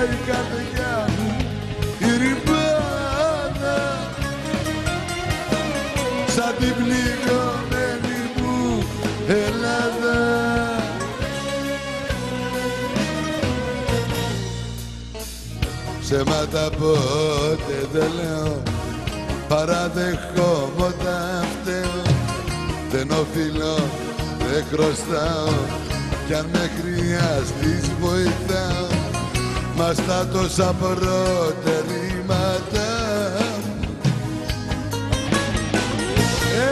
πονάει η καρδιά μου η ρημάδα σαν την πληγωμένη μου Ελλάδα. Ψέματα ποτέ δεν λέω, παραδεχόμαι όταν φταίω. Δεν οφείλω, δεν χρωστάω κι αν με χρειαστείς βοηθάω. Μα στα τόσα προτερήματα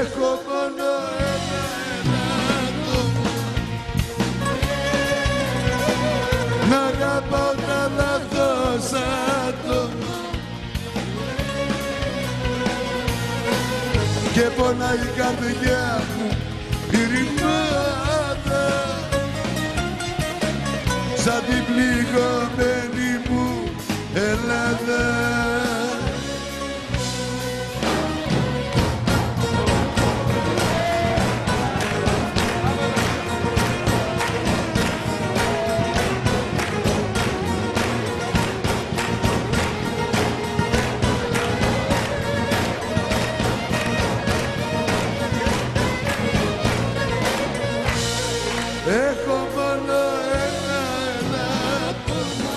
έχω μόνο ένα άτομο να αγαπάω τα λάθος άτομα και πονάει η καρδιά μου η ρημάδα σαν την πληγωμένη μου Ελλάδα. Έχω μόνο ένα άτομο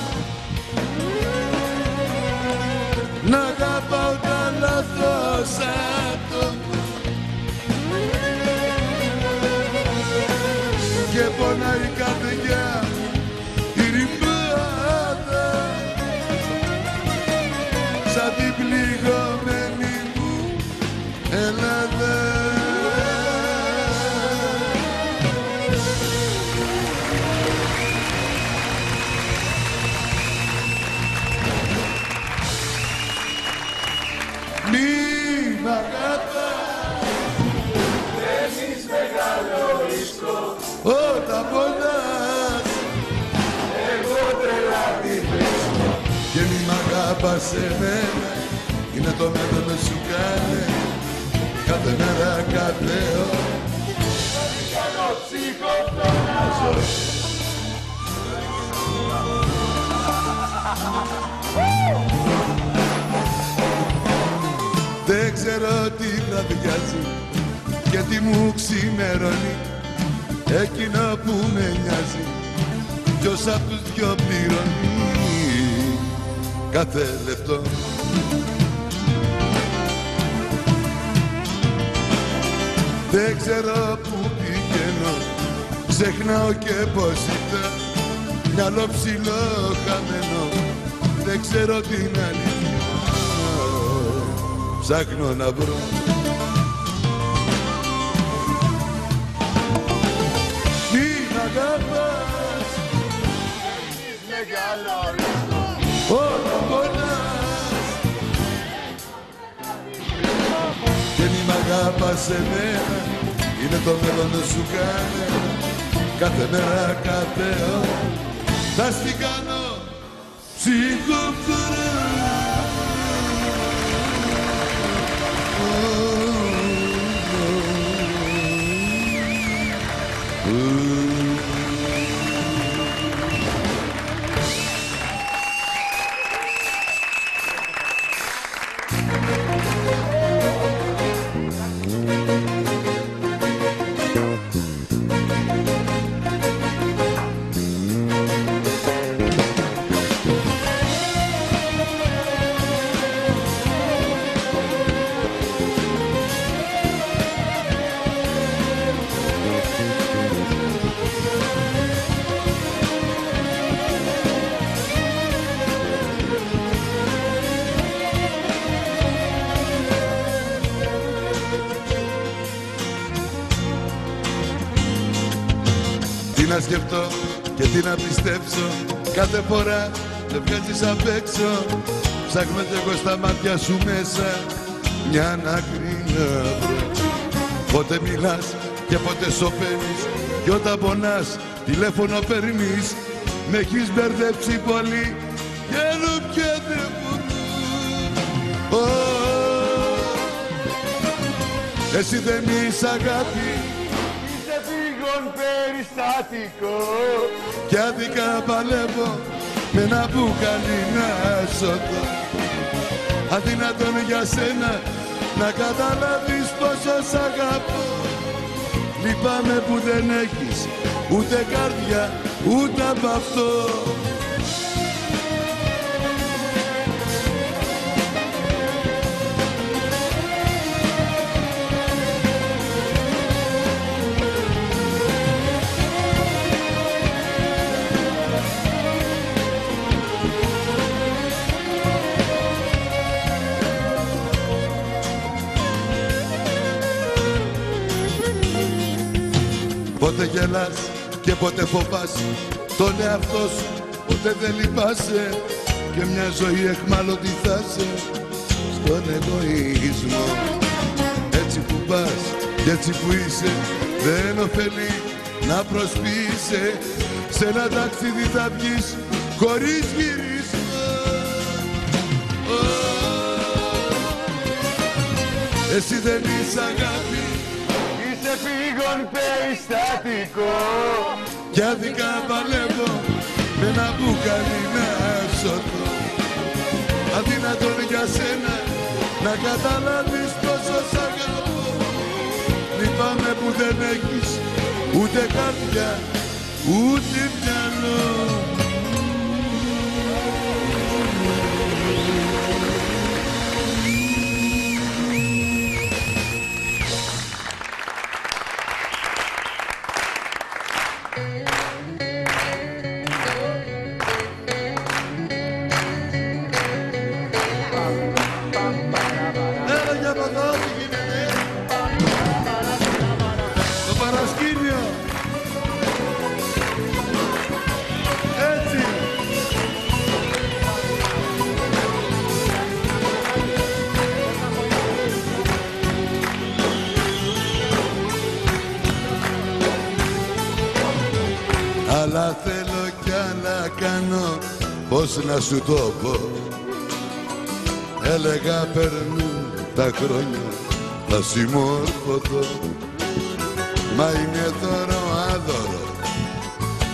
να αγαπάω τα λάθος άτομα και πονάει η καρδιά μου η ρημάδα σαν την πληγωμένη μου Ελλάδα. Μη μ' αγαπάς, έχεις μεγάλο ρίσκο όταν πονάς, εγώ τρελά τι βρίσκω. και μη μ' αγαπάς εμένα, είναι το μέλλον σου κάνε, κάθε μέρα κάθε ώρα. Κάνω ψυχοφθονάζω. Δεν ξέρω τι βραδιάζει και τι μου ξημερώνει, εκείνο που με νοιάζει ποιος απ' τους δυο πληρώνει κάθε λεπτό. Δεν ξέρω που πηγαίνω, ξεχνάω και πως ζητώ, μυαλό ψηλό χαμένο, δεν ξέρω την αλήθεια, ψάχνω να βρω. Μη μ' αγαπάς, Έχεις μεγάλο ρίσκο όταν πονάς, και μη μ' αγαπάς εμένα, είναι το μέλλον σου κάνε, κάθε μέρα κάθε ώρα θα στην κάνω ψυχοφθορά. Τι να σκεφτώ και τι να πιστέψω, κάθε φορά με βγάζεις απ' έξω. Ψάχνω κι εγώ στα μάτια σου μέσα μια άκρη να βρω. Πότε μιλάς και πότε σωπαίνεις, κι όταν πονάς τηλέφωνο παίρνεις. Με έχεις μπερδέψει πολύ και άλλο πια δεν μπορώ. Εσύ δεν είσαι αγάπη, περιστατικό κι άδικα παλεύω με ένα μπουκάλι να σωτώ. Αδύνατον για σένα να καταλάβεις πόσο σ' αγαπώ. Λυπάμαι που δεν έχεις ούτε καρδιά ούτε απ' αυτό. Πότε γελάς και πότε φοβάσαι τον εαυτό σου, ποτέ δεν λυπάσαι και μια ζωή εχμάλωτη θα είσαι στον εγωισμό. Έτσι που πας και έτσι που είσαι δεν ωφελεί να προσποιείσαι, σε ένα ταξίδι θα βγεις χωρίς γυρισμό. Εσύ δεν είσαι αγάπη, είσαι πήγον περιστατικό κι άδικα παλεύω με ένα μπουκάλι να σωτώ. Αδύνατον για σένα να καταλάβεις πόσο σ' αγαπώ. Λυπάμαι που δεν έχεις ούτε καρδιά ούτε μυαλό. Άλλα θέλω κι άλλα κάνω, πώς να σου το πω. Έλεγα περνούν τα χρόνια, θα συμμορφωθώ. Μα είναι δώρο άδωρο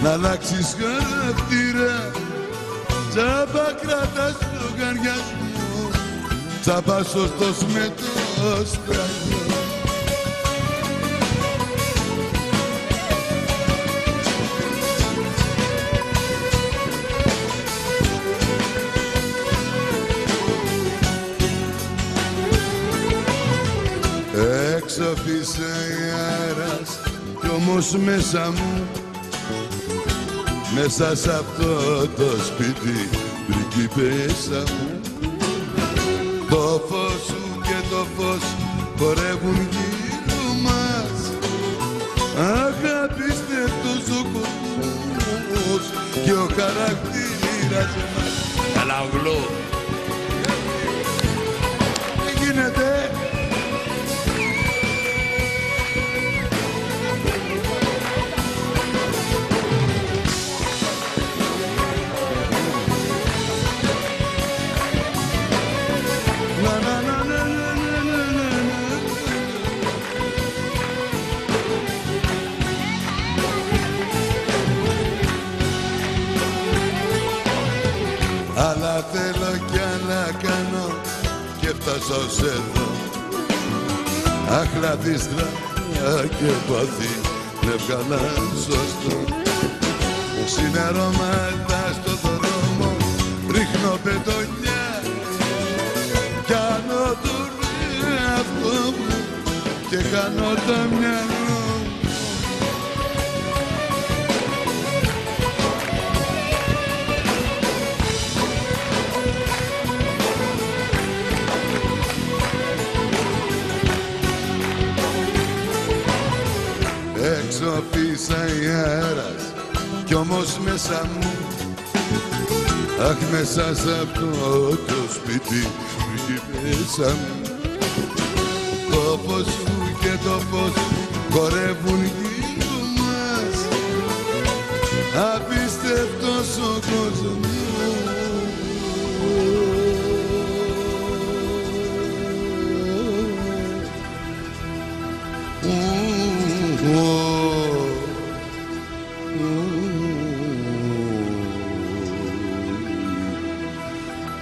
να αλλάξεις χαρακτήρα. Τσάμπα κρατάς λογαριασμό, τσάμπα σωστός με το στραγγό. Έξω φύσε αέρας κι όμως μέσα μου, μέσα σ' αυτό το σπίτι πριγκίπισσα μου. Το φως σου και το φως χορεύουν γύρω μας. Αγαπηστεύτος ο κόσμος και ο χαρακτήρας μας. Καλά γλω. Τι γίνεται? Άλλα θέλω κι άλλα κάνω και φτάσα ως εδώ. Αχλαδίστρα και παθή δεν βγάλα σωστό. Συναρώματα στο δρόμο ρίχνω πετονιά, κάνω τον εαυτό μου και χάνω το μυαλό. Έξω φύσα αέρας κι όμως μέσα μου, αχ μέσα σ' αυτό το σπίτι πριγκίπισσα μου. Το φως σου και το φως χορεύουν γύρω μας. Απίστευτος ο κόσμος.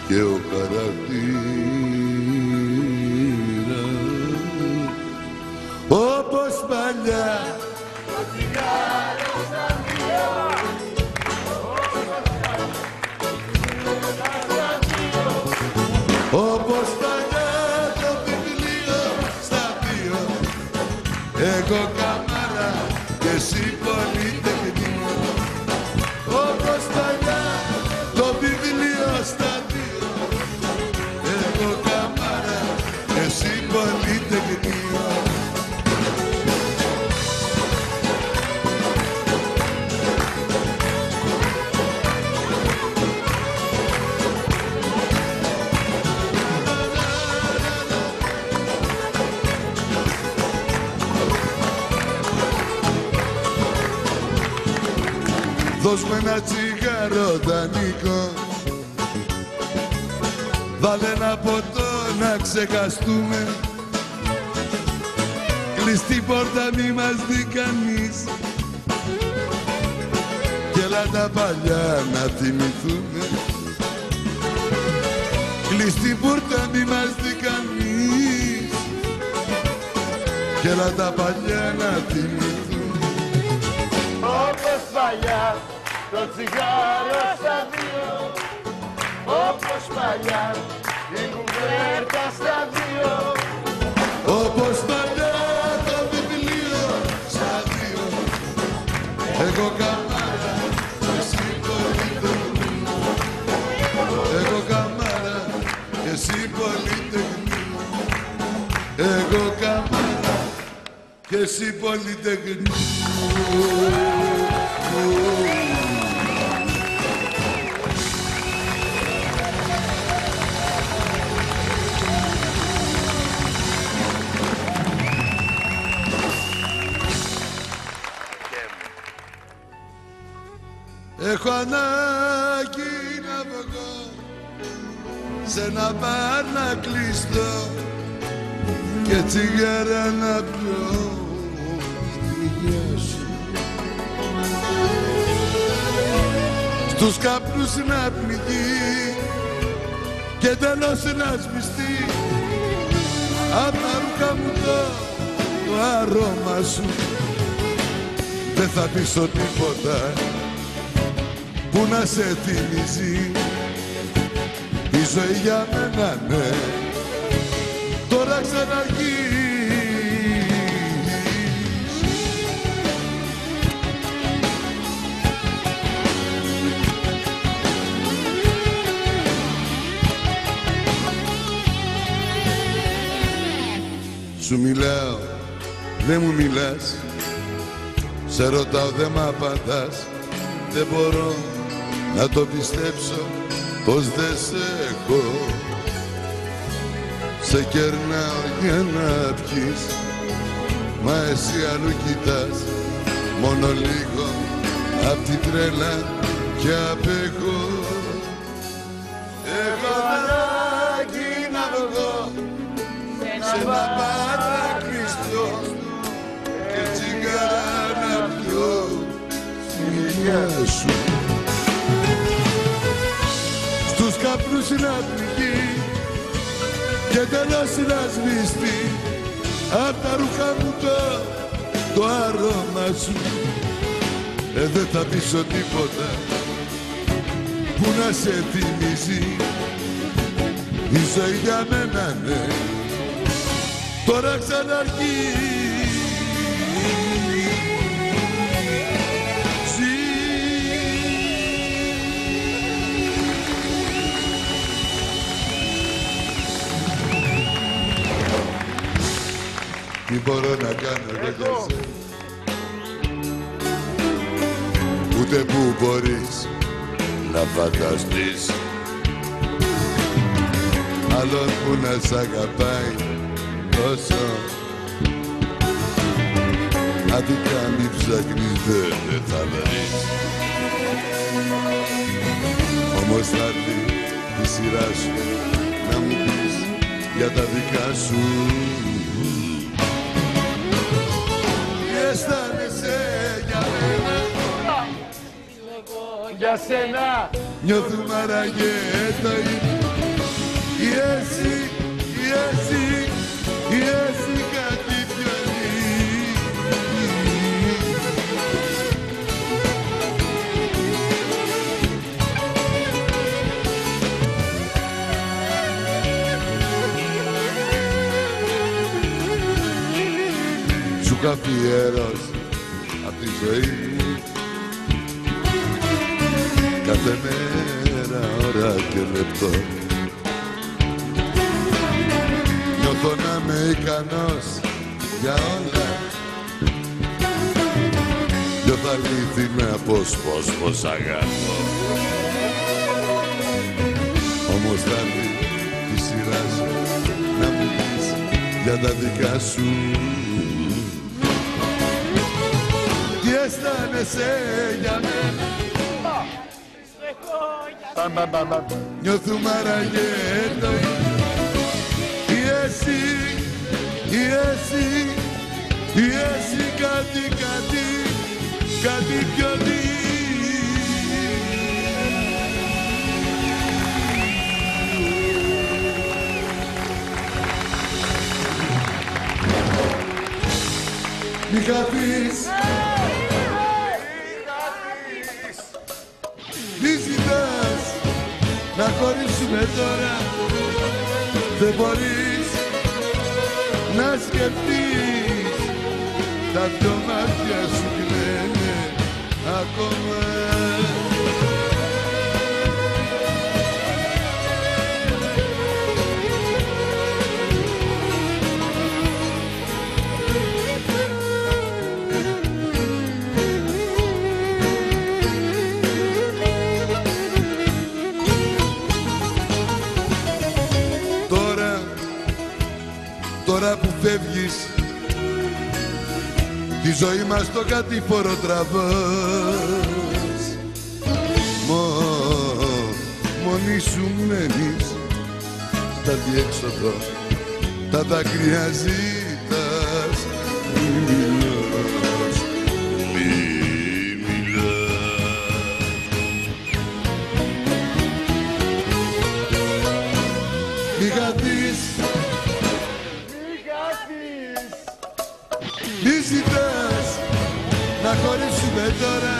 και ο χαρακτήρας όπως παλιά. Το τσιγάρο στα δύο, όπως παλιά το βιβλίο στα δύο, εγώ καμάρα και εσύ πολυτεχνείο. Όπως παλιά το βιβλίο στα δύο, εγώ καμάρα και εσύ πολυτεχνείο. Δώσ' μου ένα τσιγάρο δανεικό, βάλε ένα ποτό να ξεχαστούμε, κλειστή πόρτα μη μας δει κανείς κι έλα τα παλιά να θυμηθούμε. Κλειστή πόρτα μη μας δει κανείς κι έλα τα παλιά να θυμηθούμε. όπως παλιά το τσιγάρο στα δύο, όπως παλιά η κουβέρτα στα δύο, όπως παλιά το βιβλίο στα δύο, εγώ καμάρα και εσύ πολυτεχνείο. Εγώ καμάρα και εσύ πολυτεχνείο. Εγώ καμάρα και εσύ πολυτεχνείο. Έχω ανάγκη να βγω σε ένα μπαρ να κλειστώ και τσιγάρα να πιω στην υγεία σου. Στους καπνούς να πνιγεί και τέλος να σβηστεί απ' τα ρούχα μου το αρώμα σου. Δεν θα πείσω τίποτα που να σε θυμίζει η ζωή για μένα, ναι, τώρα ξαναρχίζει. Σου μιλάω, δεν μου μιλάς, σε ρωτάω, δεν μ' απαντάς, δεν μπορώ να το πιστέψω πως δεν σε έχω. Σε κερνάω για να πιείς, μα εσύ αλλού κοιτάς, μόνο λίγο απ' την τρέλα και απέχω. Έχω ανάγκη να βγω σε ένα μπαρ να κλειστώ και τσιγάρα να πιω στην υγεία σου. Στους καπνούς να πνιγεί και τέλος να σβηστεί απ' τα ρούχα μου το αρώμα σου. Δεν θα πείσω τίποτα που να σε θυμίζει η ζωή για μένα, ναι, τώρα ξαναρχίζει. Τι μπορώ να κάνω εγώ για σένα, ούτε που μπορείς να φανταστείς άλλον που να σ' αγαπάει τόσο. Άδικα μη ψάχνεις, δεν θα βρεις, όμως θα έρθει η σειρά σου να μου πεις για τα δικά σου. Αισθάνεσαι για μένα, για σένα νιώθουμε άραγε το ίδιο. εσύ κάτι πιο σου είχα αφιερώσει απ' τη ζωή μου κάθε μέρα, ώρα και λεπτό. Νιώθω να είμαι ικανός για όλα. Νιώθω αλήθινα πως αγαπώ. Όμως θα έρθει η σειρά σου να μου πεις για τα δικά σου. Τι αισθάνεσαι για μένα? Νιώθουμε άραγε το ίδιο. Ή εσύ κάτι πιο Μη χαθείς, μη ζητάς να χωρίσουμε τώρα. Δεν μπορείς να σκεφτείς, τα δυο μάτια σου κλαίνε ακόμα. Τώρα που φεύγεις, τη ζωή μας στο κατήφορο τραβάς. Μόνη σου μένεις στα διέξοδο, τα δάκρυα ζητάς. Μη μιλάς, μη χαθείς, μη ζητάς να χωρίσουμε τώρα.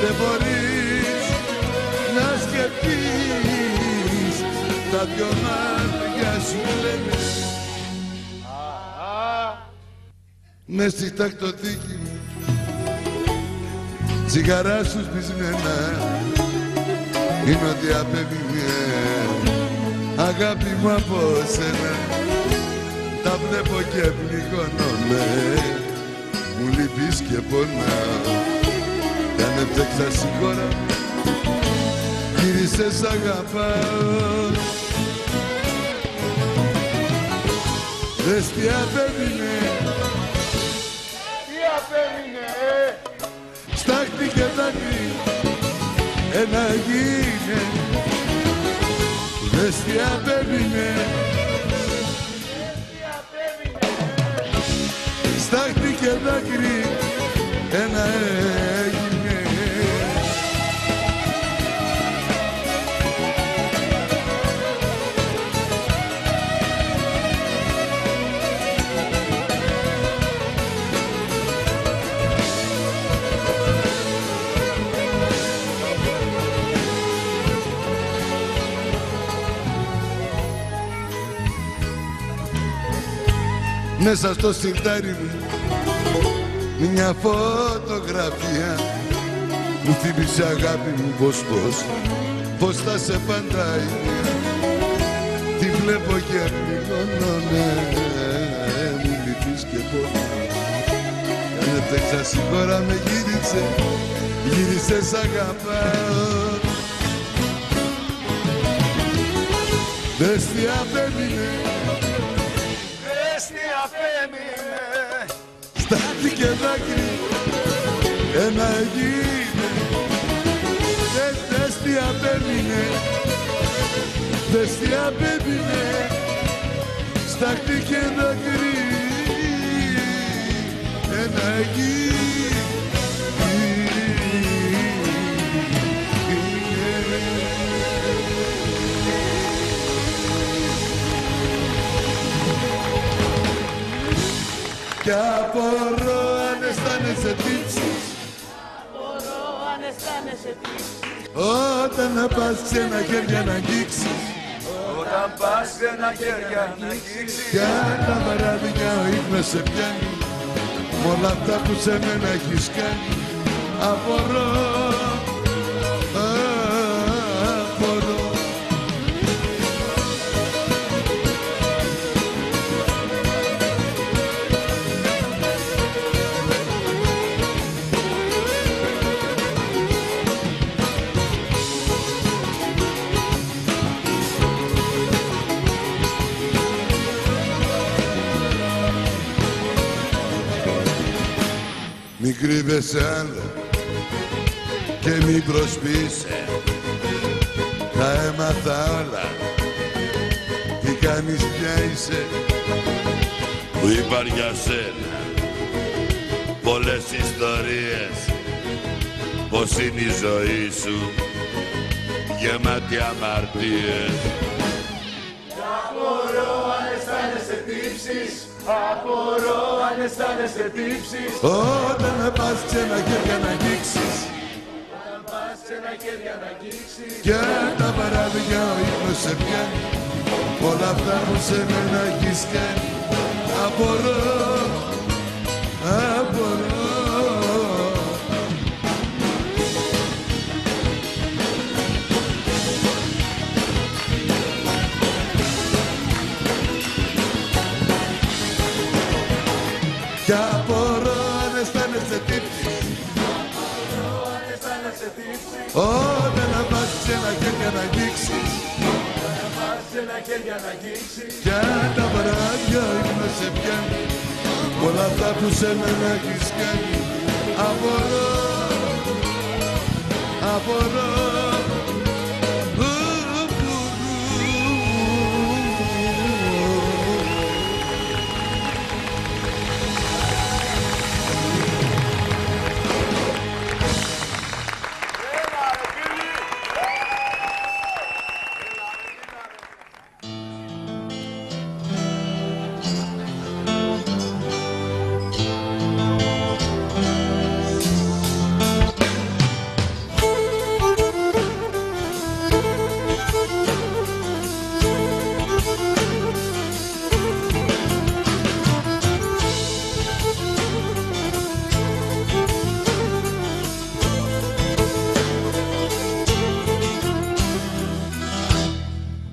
Δεν μπορείς να σκεφτείς, τα δυο μάτια σου λένε. Μες στη τακτοθήκη μου τσιγαρά σου σπισμένα είναι ότι απέβαινε αγάπη μου από σένα. Τα βλέπω και πληγώνομαι, μου λείπεις και πονάω. Κι αν έψεξα συγχώρα μου, γύρισες αγαπάω. Δες τι απέμεινε, στάχτη και δάκρυ ένα γίνε. Δες τι απέμεινε, στάχτη και δάκρυ ένα έγινε. Μέσα στο σιρτάρι μου μια φωτογραφία μου θύμισε αγάπη μου πως θα σε πάντα είναι. Τη βλέπω και πληγώνομαι, μου λυπείς και πονάω. Κι αν έτρεξα συγχώρα με γύρισες αγαπάω. Δες τι απέμεινε, στάχτη και δάκρυ ένα έγινε. Δες τι απέμεινε, δες τι απέμεινε, στάχτη και δάκρυ ένα έγινε. αισθάνεσαι τύψεις. Όταν να πας ξένα χέρια να αγγίξεις. Όταν πας ξένα χέρια να αγγίξεις. Κι αν τα βράδια ο ύπνος σε πιάνει, μ' όλα αυτά που σε μένα έχεις κάνει, απορώ, απορώ. Μην κρύβεσαι άλλο και μην προσπίσαι. Τα έμαθα όλα, τι κάνεις, ποια είσαι. Που είπαν για σένα πολλές ιστορίες, πως είναι η ζωή σου γεμάτη αμαρτίες. Απορώ αν αισθάνεσαι τύψεις. Απορώ αν αισθάνεσαι τύψεις. Όταν να πας ξένα χέρια να αγγίξεις. Όταν πας ξένα χέρια να αγγίξεις. Κι αν τα παράδειγμα ο ύπνος σε πιάνει, όλα αυτά που σε μένα έχεις κάνει, απορώ, απορώ. Κι απορώ αν αισθάνεσαι τύψεις. Όταν να πας ξένα χέρια να αγγίξεις. Κι αν τα βράδια ο ύπνος σε πιάνει, όλα αυτά που σε μένα έχεις κάνει, απορώ, απορώ.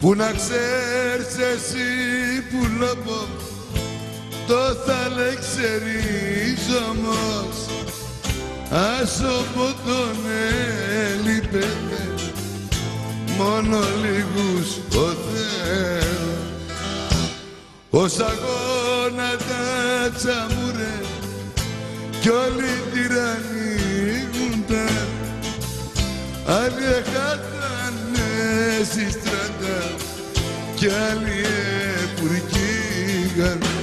Που να ξέρεις εσύ που λόγω το θα λεξερίζομος, ας από τον έλειπεται μόνο λίγους ο Θεός. Ως αγώνα τα τσαμούρε κι όλοι τυραννίγουνταν, άλλοι έχατανε στη στράτα κι άλλοι επουρκήγανε.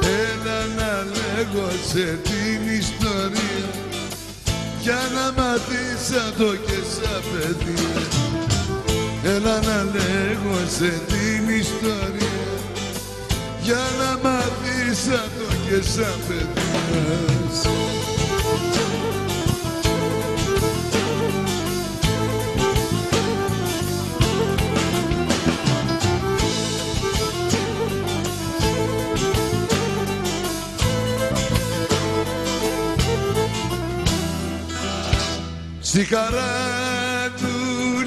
Έλα να λέγω σε την ιστορία για να μάθεις σαν το και σαν παιδί. Έλα να λέγω σε την ιστορία για να μάθεις σαν το και σαν παιδί. Στη χαρά του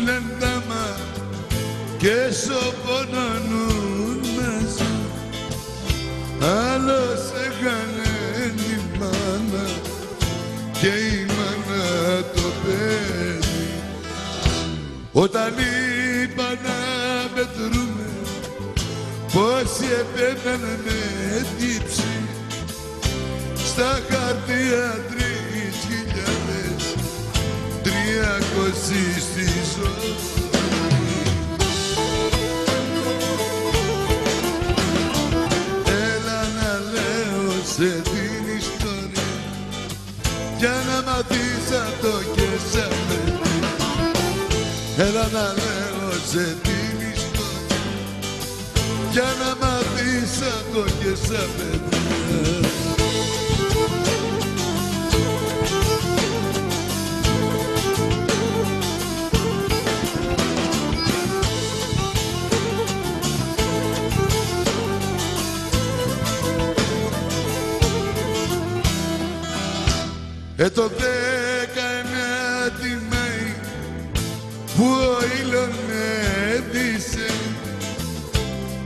λεντάμα και σοπονώνουν μαζί, άλλος έχανε τη μάνα και η μάνα το παιδί. Όταν είπα να μετρούμε πόσοι επέμεναν με τύψη, στα χαρτιά 3.300 στη ζωή. Έλα να λέω σε την ιστορία για να μάθεις σαν το και σαν παιδί. Έλα να λέω σε την ιστορία για να μάθεις σαν το και σαν παιδί. Το 19 Μάη που ο ήλιον έδισε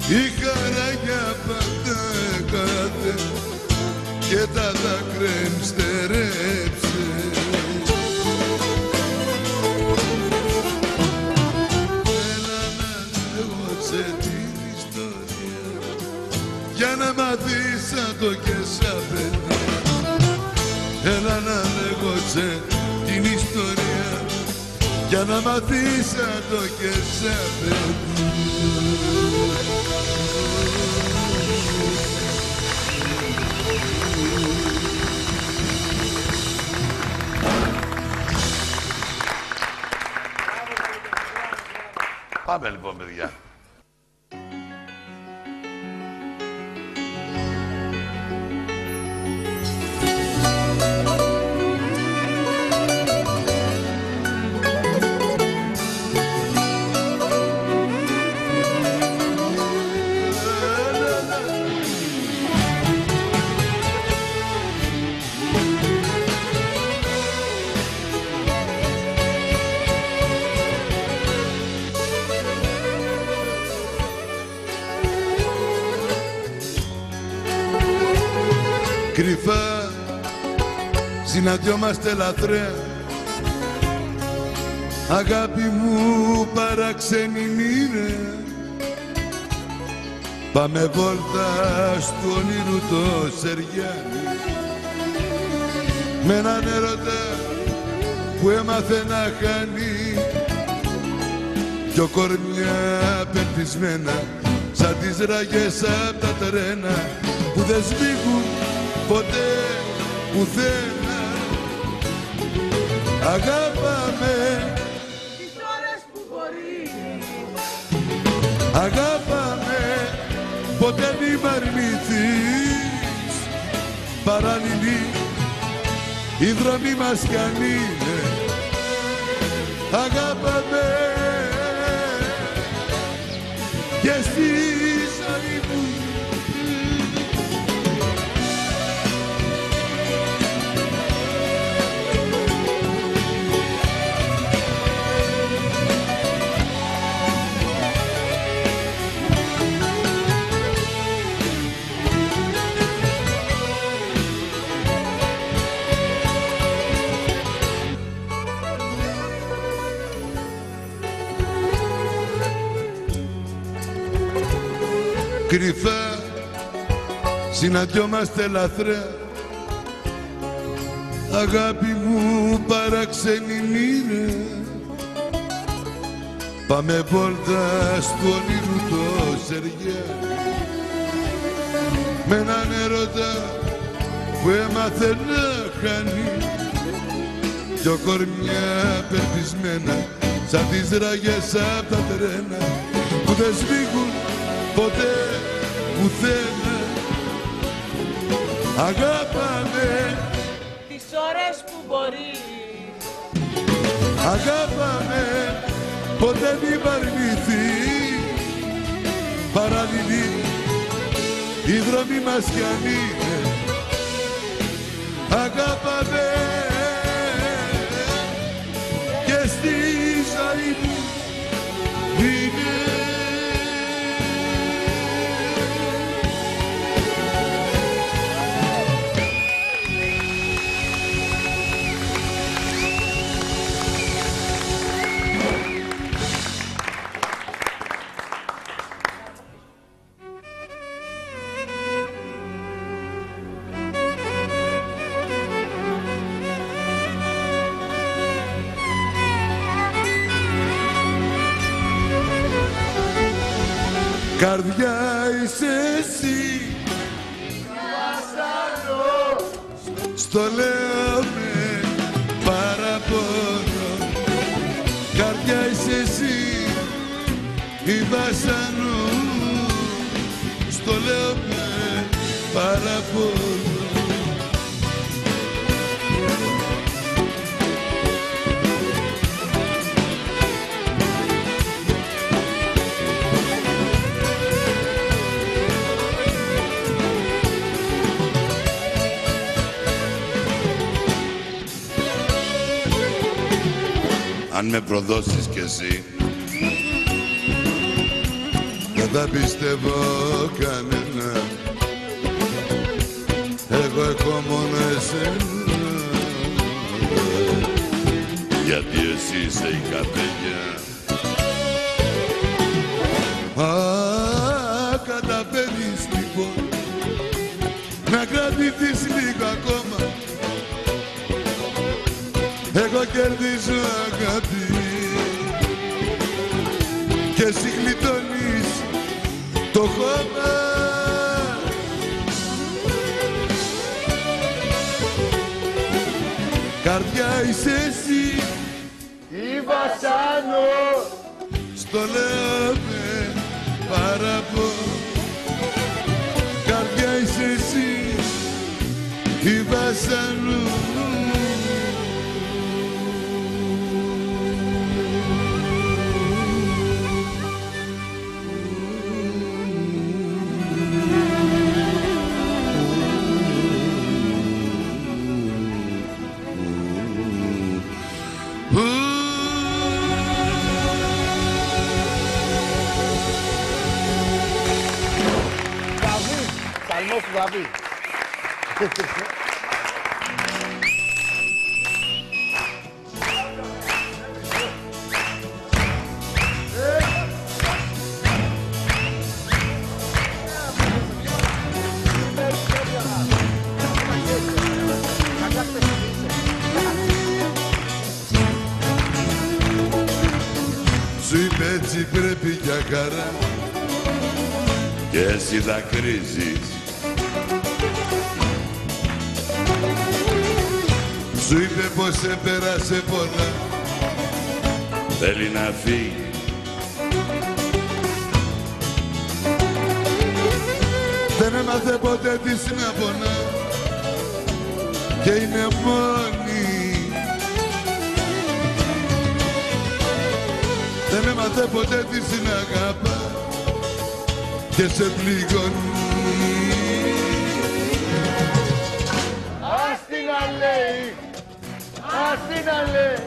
η χαρά για πάντα κάθε και τα δάκρυα εμστερέψε. Έλα να λέγω σε την ιστορία για να μάθεις σαν το και σαν παιδί. Έλα να λέγω σε την ιστορία για να μάθεις σαν το και σαν παιδί. Πάμε λοιπόν, παιδιά. Κρυφά συναντιόμαστε λαθρέα, αγάπη μου παραξένη μοίρα. Πάμε βόλτα στου όνειρου το Σεριάνι με έναν έρωτα που έμαθε να χάνει δυο κορμιά πεπισμένα σαν τις ράγες απ' τα τρένα που δεν σβήγουν ποτέ πουθένα. Αγάπαμε τις ώρες που μπορεί. Αγάπαμε ποτέ μη μ' αρνηθείς. Παράλληλοι οι δρόμοι μας κι αν είναι. Αγάπαμε και στη ζωή μου. Κρυφά συναντιόμαστε λαθρέα, αγάπη μου παραξένη μοίρα. Πάμε βόλτα στου όνειρου το Σεριάνι με έναν έρωτα που έμαθε να χάνει δυο κορμιά περπισμένα σαν τις ράγες απ' τα τρένα που δεν σβήγουν ποτέ πουθένα. Αγάπαμε τις ώρες που μπορεί. Αγάπαμε ποτέ μη μ' αρνηθείς. Παράλληλοι οι δρόμοι μας κι αν είναι. Αγάπαμε και στη ζωή μου είναι. Καρδιά είσαι εσύ, στο λέω με παραπονό. Καρδιά είσαι εσύ, η βασανού, στο λέω με παραπονό. αν με προδώσεις κι εσύ. Δεν θα πιστεύω κανένα, εγώ έχω μόνο εσένα, γιατί εσύ είσαι η καπέλια. Καταφέρεις λοιπόν να κρατηθείς λίγο ακόμα, εγώ κερδίζω αγάπη και εσύ γλιτώνεις το χώμα. Καρδιά είσαι εσύ η βασάνο, στο λέω με παραπονό. Καρδιά είσαι εσύ η βασάνο. Παλμός του Δαβί. Σου είπε έτσι πρέπει για χαρά και εσύ δακρύζεις. Σου είπε πως έπερασε πολλά, θέλει να φύγει. Δεν έμαθε ποτέ της να πονά και είναι μόνη. Δεν έμαθε ποτέ της να αγαπά και σε πληγώνει. Ας την αλέει, ας την αλέει,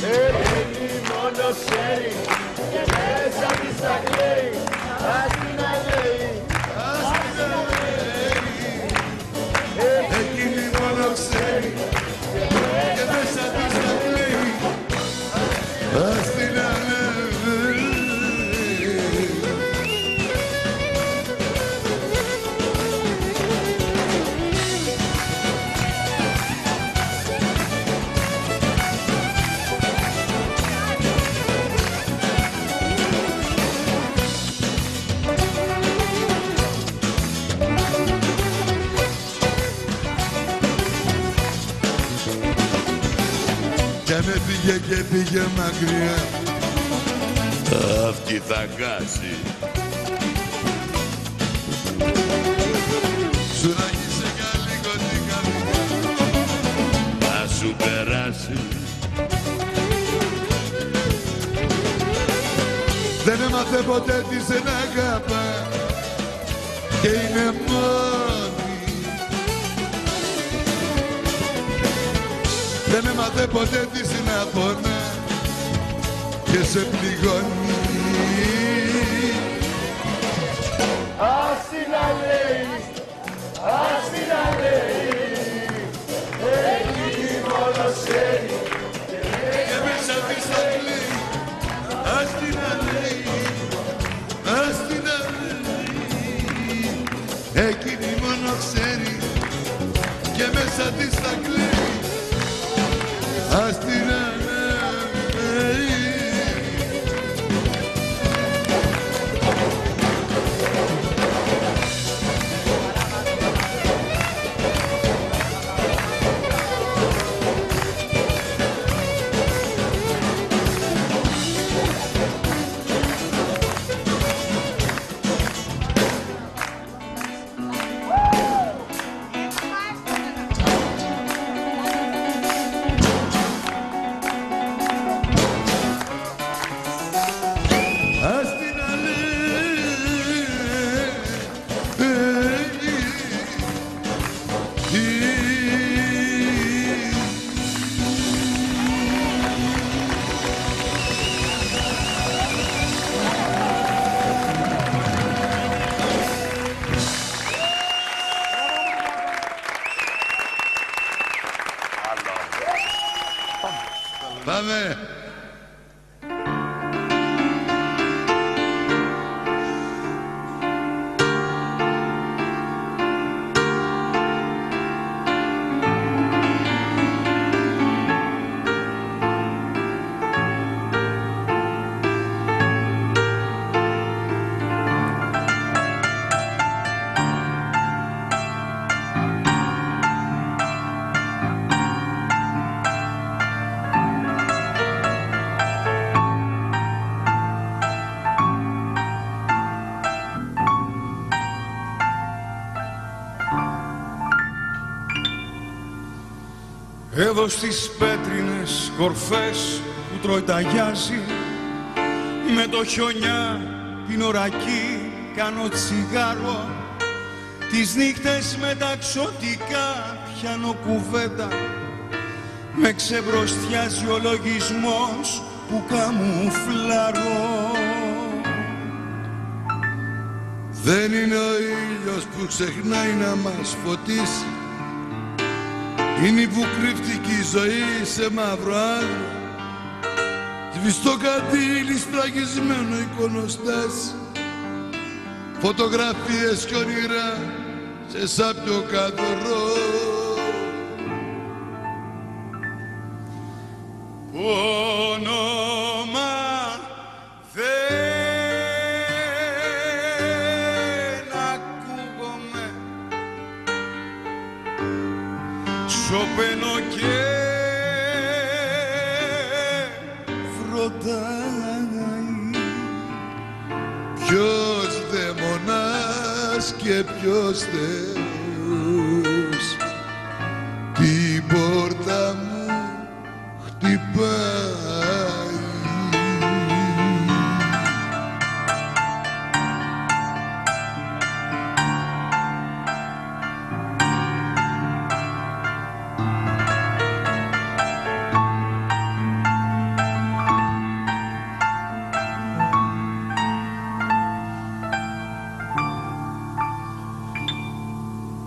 εκείνη μόνο ξέρει και μέσα της τα κλαίει. Ας την αλέει, Ας την αλέει, εκείνη μόνο ξέρει και μέσα της τα κλαίει. Ας την αλέει. Κι αν έφυγε και πήγε μακριά, αυτή θα χάσει. Σου ράγισε για λίγο την καρδιά, θα σου περάσει. Δεν έμαθε ποτέ της να αγαπά και είναι μόνη. Δεν έμαθε ποτέ της να πονά και σε πληγώνει. ας την αλέει, ας την αλέει, εκείνη μόνο ξέρει Και μέσα της θα κλαίει. Ας την αλέει, ας την αλέει, εκείνη μόνο ξέρει και μέσα της θα κλαίει. Ας την αλέει. Πάμε. Εδώ στις πέτρινες κορφές που τρώει ταγιάζει, με το χιονιά την ωρακή κάνω τσιγάρο, τις νύχτες με τα ξωτικά πιάνω κουβέντα, με ξεμπροστιάζει ο λογισμός που καμουφλάρω. Δεν είναι ο ήλιος που ξεχνάει να μας φωτίσει, είναι που κρύφτηκε η ζωή σε μαύρο άδειο, σβηστό κατήλι σφραγισμένο εικονοστάσι, φωτογραφίες κι όνειρα σε σάπιο καθορό. Όνομα δεν ακούγομαι, σωπαίνω και φροντάει. Ποιος δαιμονάς και ποιος Θεός την πόρτα μου χτυπάει.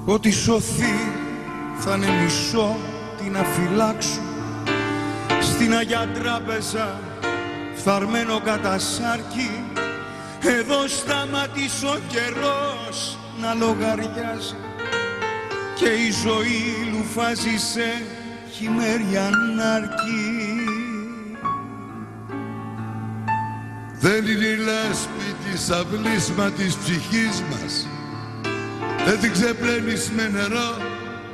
Ό,τι σωθεί θα είναι μισό, τι να φυλάξω, στην Αγιά Τράπεζα φθαρμένο κατά σάρκι. Εδώ σταματήσει ο καιρός να λογαριάζει και η ζωή λουφάζει σε χειμέρια νάρκη. Δεν είναι η λάσπη της αυλής μα της ψυχής μας, δεν την ξεπλένεις με νερό,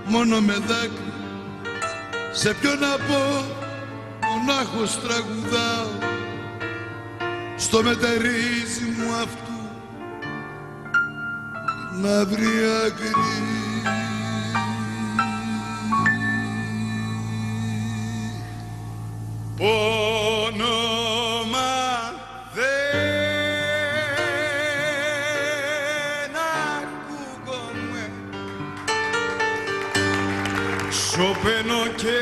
μόνο με δάκρυ. Σε ποιον να πω, μονάχος τραγουδάω, στο μετερίζει μου αυτού την μαύρη άκρη. Όνομα δεν ακούγομαι, σωπαίνω και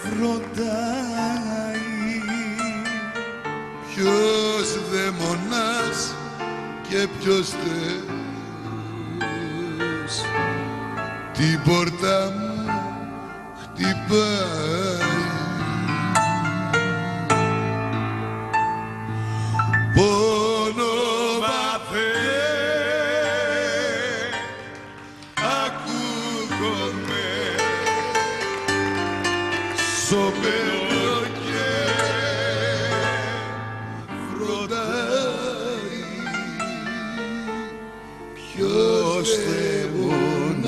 φροντάει. Ποιος δαιμονάς και ποιος Θεός την πόρτα μου χτυπάει. Όνομα δεν ακούγομαι, σωπαίνω και φροντάει. Ποιος δαιμονάς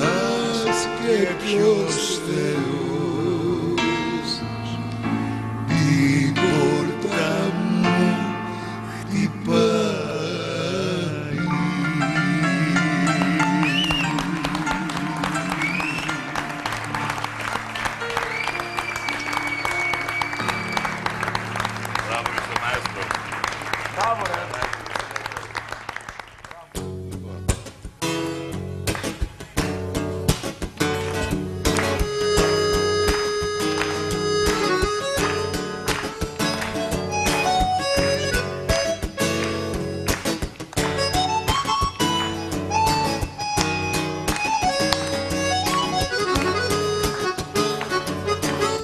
και ποιος Θεός την πόρτα μου χτυπάει. Μπράβο στο μαέστρο. Μπράβο, ρε.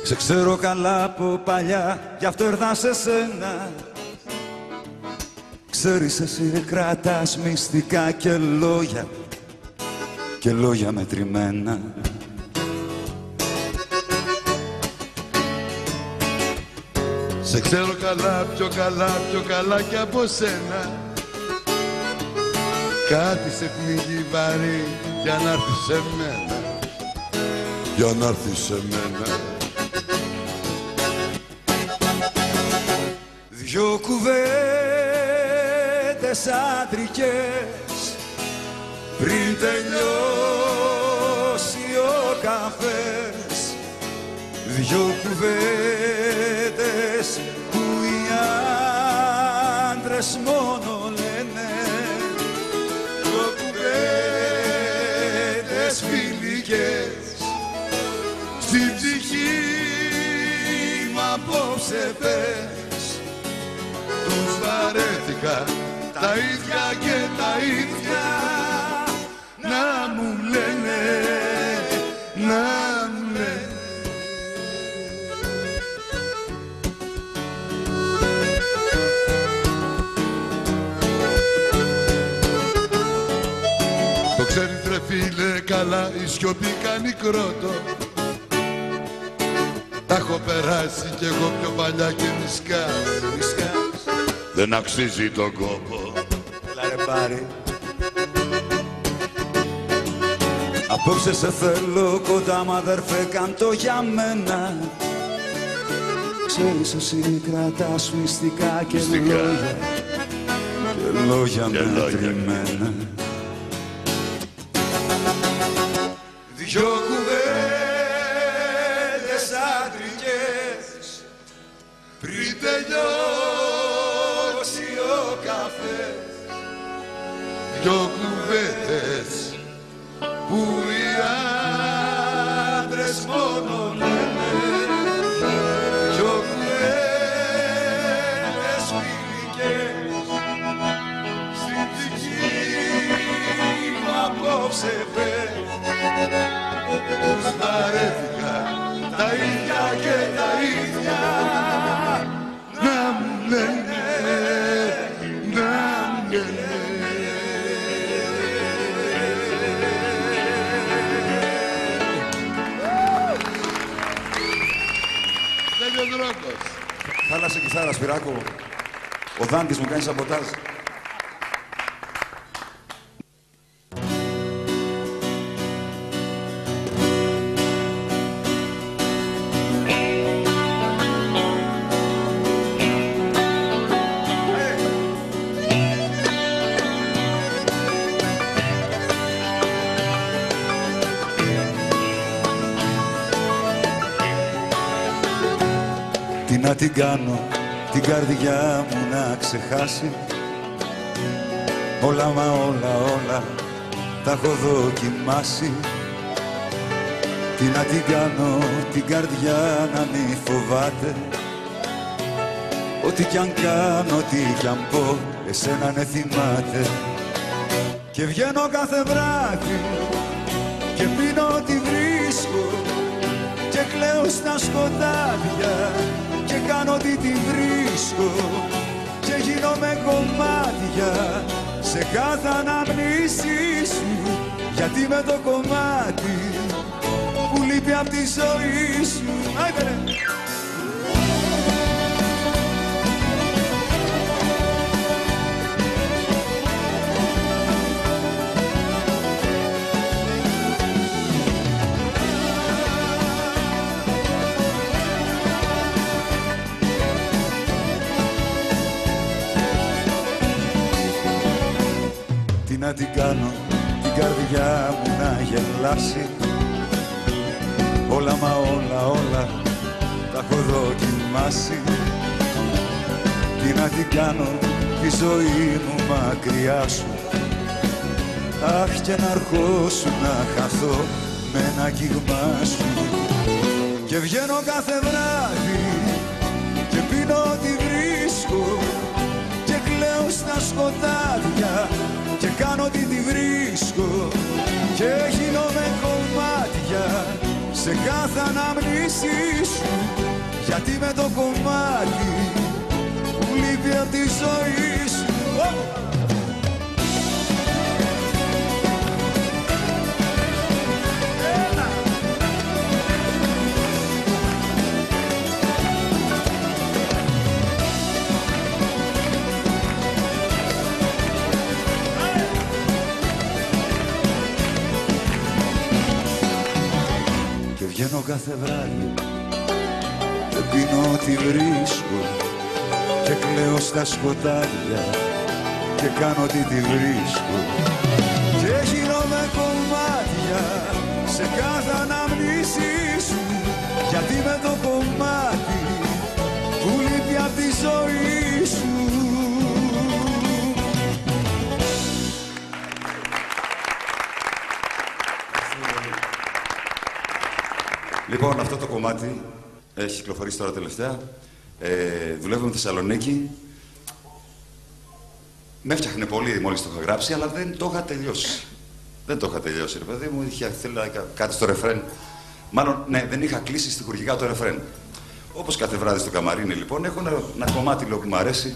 Σε ξέρω καλά από παλιά, γι' αυτό ήρθα σε σένα. Ξέρεις εσύ κρατάς μυστικά και λόγια μετρημένα. Σε ξέρω καλά, πιο καλά κι από σένα. Κάτι σε πνίγει βαρύ για να έρθεις σε μένα, για να έρθεις σε μένα. Δυο κουβέντες άντρικες πριν τελειώσει ο καφές. Δυο κουβέντες που οι άντρες μόνο λένε. Δυο κουβέντες φιλικές στην ψυχή μου απόψε πες. Τους βαρέθηκα τα ίδια και τα ίδια να μου λένε, να μου λένε. Το ξέρεις ρε φίλε καλά, η σιωπή κάνει κρότο. Τα έχω περάσει κι εγώ πιο παλιά και μισκάς. Δεν αξίζει τον κόπο. Έλα ρε πάρει. Απόψε σε θέλω κοντά μ' αδερφέ, κάντο για μένα. Ξέρεις εσύ κρατάς μυστικά και λόγια μετρημένα. Δυο κουβέντες άντρικες πριν τελειώσει ο καφές. Δυο κουβέντες που οι άντρες μόνο λένε. Δυο κουβέντες φιλικές στην ψυχή μου απόψε πες. Τους βαρέθηκα τα ίδια και τα ίδια να μου λένε, να μου λένε. Τέλειος Ρόκος. Χάλασε κιθάρα, Σπυράκο. Ο Δάντης μου κάνει σαμποτάζ. Τι να την κάνω, την καρδιά μου να ξεχάσει. Όλα μα όλα τα έχω δοκιμάσει. Τι να την κάνω, την καρδιά να μη φοβάται. Ό,τι κι αν κάνω, ό,τι κι αν πω, εσένα ναι θυμάται. Και βγαίνω κάθε βράδυ και πίνω ό,τι βρίσκω και κλαίω στα σκοτάδια και κάνω ό,τι τη βρίσκω και γίνομαι κομμάτια σε κάθε αναμνήση σου, γιατί με το κομμάτι που λείπει απ' τη ζωή σου. Τι να την κάνω, την καρδιά μου να γελάσει. Όλα μα όλα τα έχω δοκιμάσει. Τι να την κάνω, τη ζωή μου μακριά σου. Αχ, και να αρχώσω να χαθώ με ένα κύγμα σου. Και βγαίνω κάθε βράδυ και πίνω ό,τι βρίσκω και κλαίω στα σκοτάδια και κάνω ό,τι τη βρίσκω και γίνομαι κομμάτια σε κάθε αναμνήση σου, γιατί με το κομμάτι που λείπει απ' τη ζωή σου. Βγαίνω κάθε βράδυ και πίνω ό,τι βρίσκω και κλαίω στα σκοτάδια και κάνω ό,τι τη βρίσκω και γίνομαι κομμάτια σε κάθε αναμνήση σου, γιατί με το κομμάτι που λείπει απ' τη ζωή σου. Λοιπόν, αυτό το κομμάτι έχει κυκλοφορήσει τώρα τελευταία. Δουλεύουμε στη Θεσσαλονίκη. Με έφτιαχνε πολύ μόλις το είχα γράψει, αλλά δεν το είχα τελειώσει. Δεν το είχα τελειώσει, ρε παιδί μου. Ήθελα κάτι στο ρεφρέν. Μάλλον, ναι, δεν είχα κλείσει στιχουργικά το ρεφρέν. Όπως κάθε βράδυ στο καμαρίνι, λοιπόν, έχω ένα κομμάτι λέω, που μου αρέσει.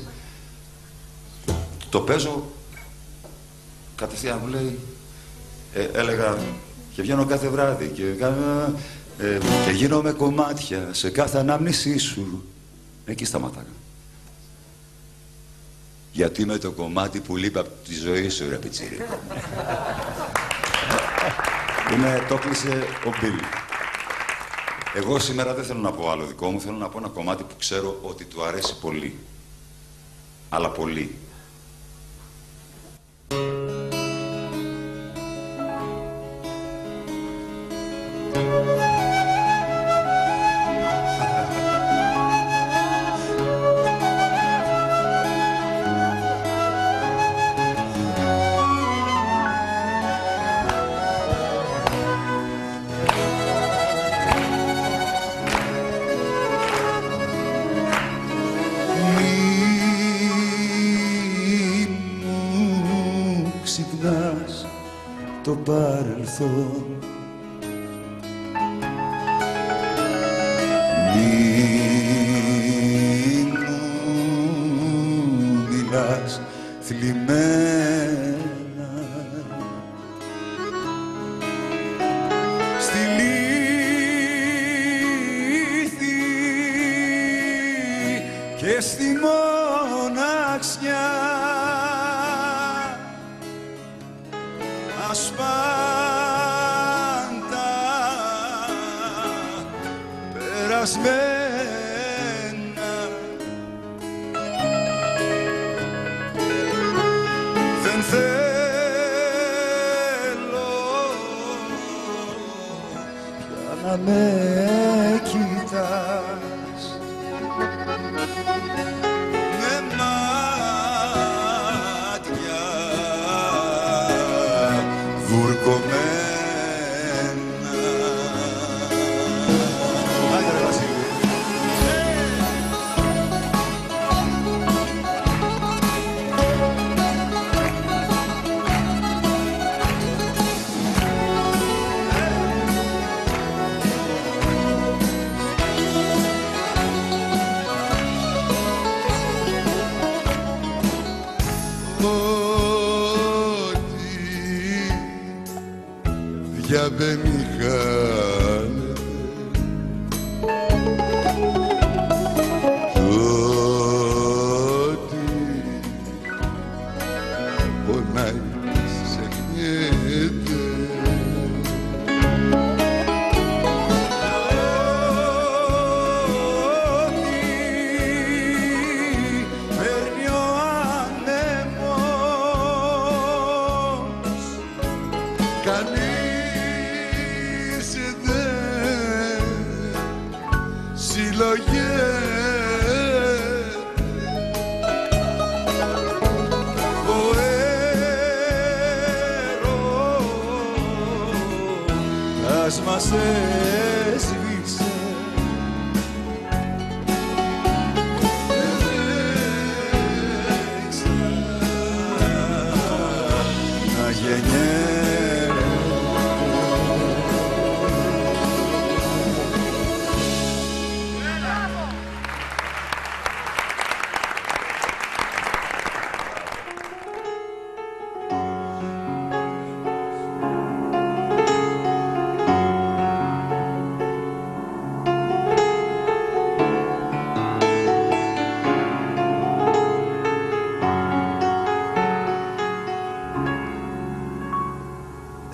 Το παίζω. Κατευθείαν μου λέει. Έλεγα και βγαίνω κάθε βράδυ και γίνομαι κομμάτια σε κάθε ανάμνησή σου. Εκεί σταματάγα. Γιατί με το κομμάτι που λείπει από τη ζωή σου, ρε πιτσίρι. Το κλείσε ο Μπιλ. Εγώ σήμερα δεν θέλω να πω άλλο δικό μου, θέλω να πω ένα κομμάτι που ξέρω ότι του αρέσει πολύ. Αλλά πολύ. Ξυπνάς το παρελθόν, μη μου μιλάς θλιμμένα στη λύθη και στη μοναξιά. Ασπάντα περασμένα δεν θέλω πια να με κοιτάς με μάτια βουρκωμένα. Άντε ρε Βασίλη. Διαβαίνει χάνεται, ότι πονάει ξεχνιέται. Ότι παίρνει ο άνεμος, Κανείς δεν συλλογιέται. ο έρωτας μας έσβησε. Να γεννιέται.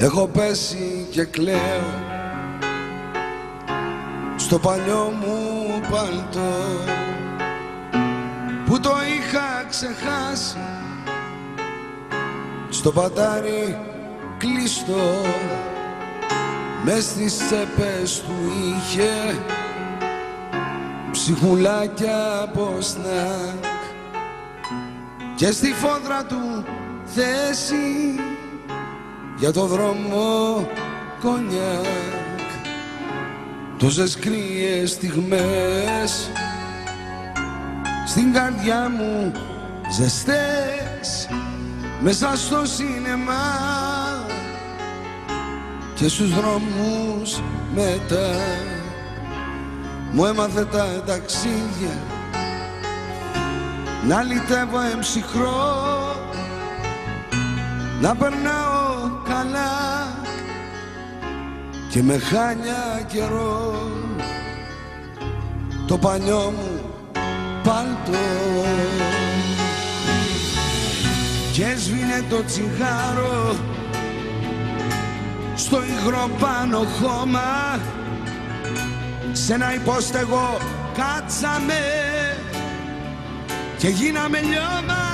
Έχω πέσει και κλαίω στο παλιό μου παλτό που το είχα ξεχάσει στο πατάρι κλειστό. Μες στις τσέπες του είχε ψυχουλάκια από σνακ και στη φόδρα του θέση για το δρόμο κονιάκ. Τόσες κρύες στιγμές στην καρδιά μου ζεστές μέσα στο σίνεμα και στους δρόμους μετά. Μου έμαθε τα ταξίδια να λυτεύω εμψυχρό, να περνάω καλά και με χάνια καιρό το παλιό μου παλτό. Και έσβηνε το τσιγάρο στο υγρό πάνω χώμα, σ' ένα υπόστεγο κάτσαμε και γίναμε λιώμα.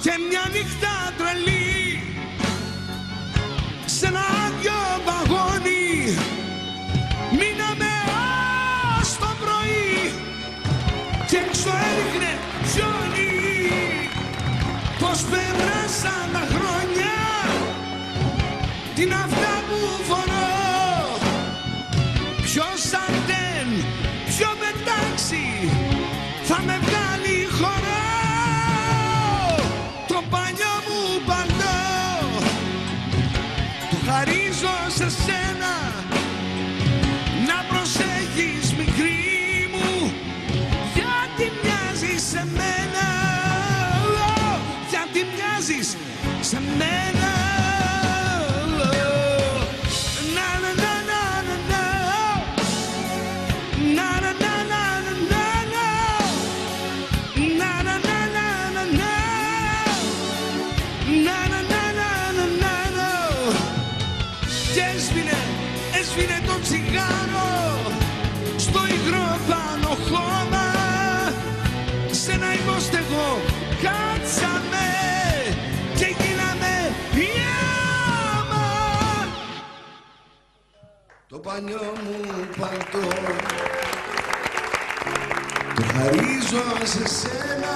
Και μια νύχτα τρελή σ' ένα άδειο βαγόνι μείναμε ως το πρωί και έξω έριχνε χιόνι. Πως πέρασαν τα χρόνια, την αυτά που φορώ, ποιος αντέν, ποιο μετάξι θα με βγάλει χορό. Το παλιό μου παλτό το χαρίζω σε σένα, να προσέχεις μικρή μου, γιατί μοιάζεις σε μένα, γιατί μοιάζεις σε μένα. Έσβηνε το τσιγάρο στο υγρό πάνω χώμα, σ' ένα υπόστεγο κάτσαμε και γίναμε λιώμα. Το παλιό μου παλτό το χαρίζω σε σένα,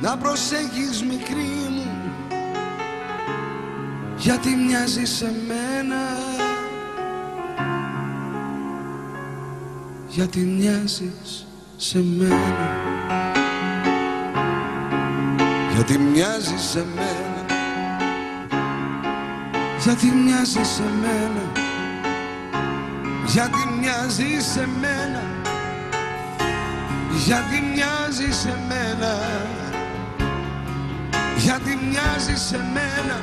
να προσέχεις μικρή μου, γιατί μοιάζει σε μένα, γιατί μοιάζεις σε μένα, γιατί μοιάζεις σε μένα, γιατί μοιάζεις σε μένα, γιατί μοιάζεις σε μένα, γιατί μοιάζεις σε μένα, γιατί μοιάζεις σε μένα,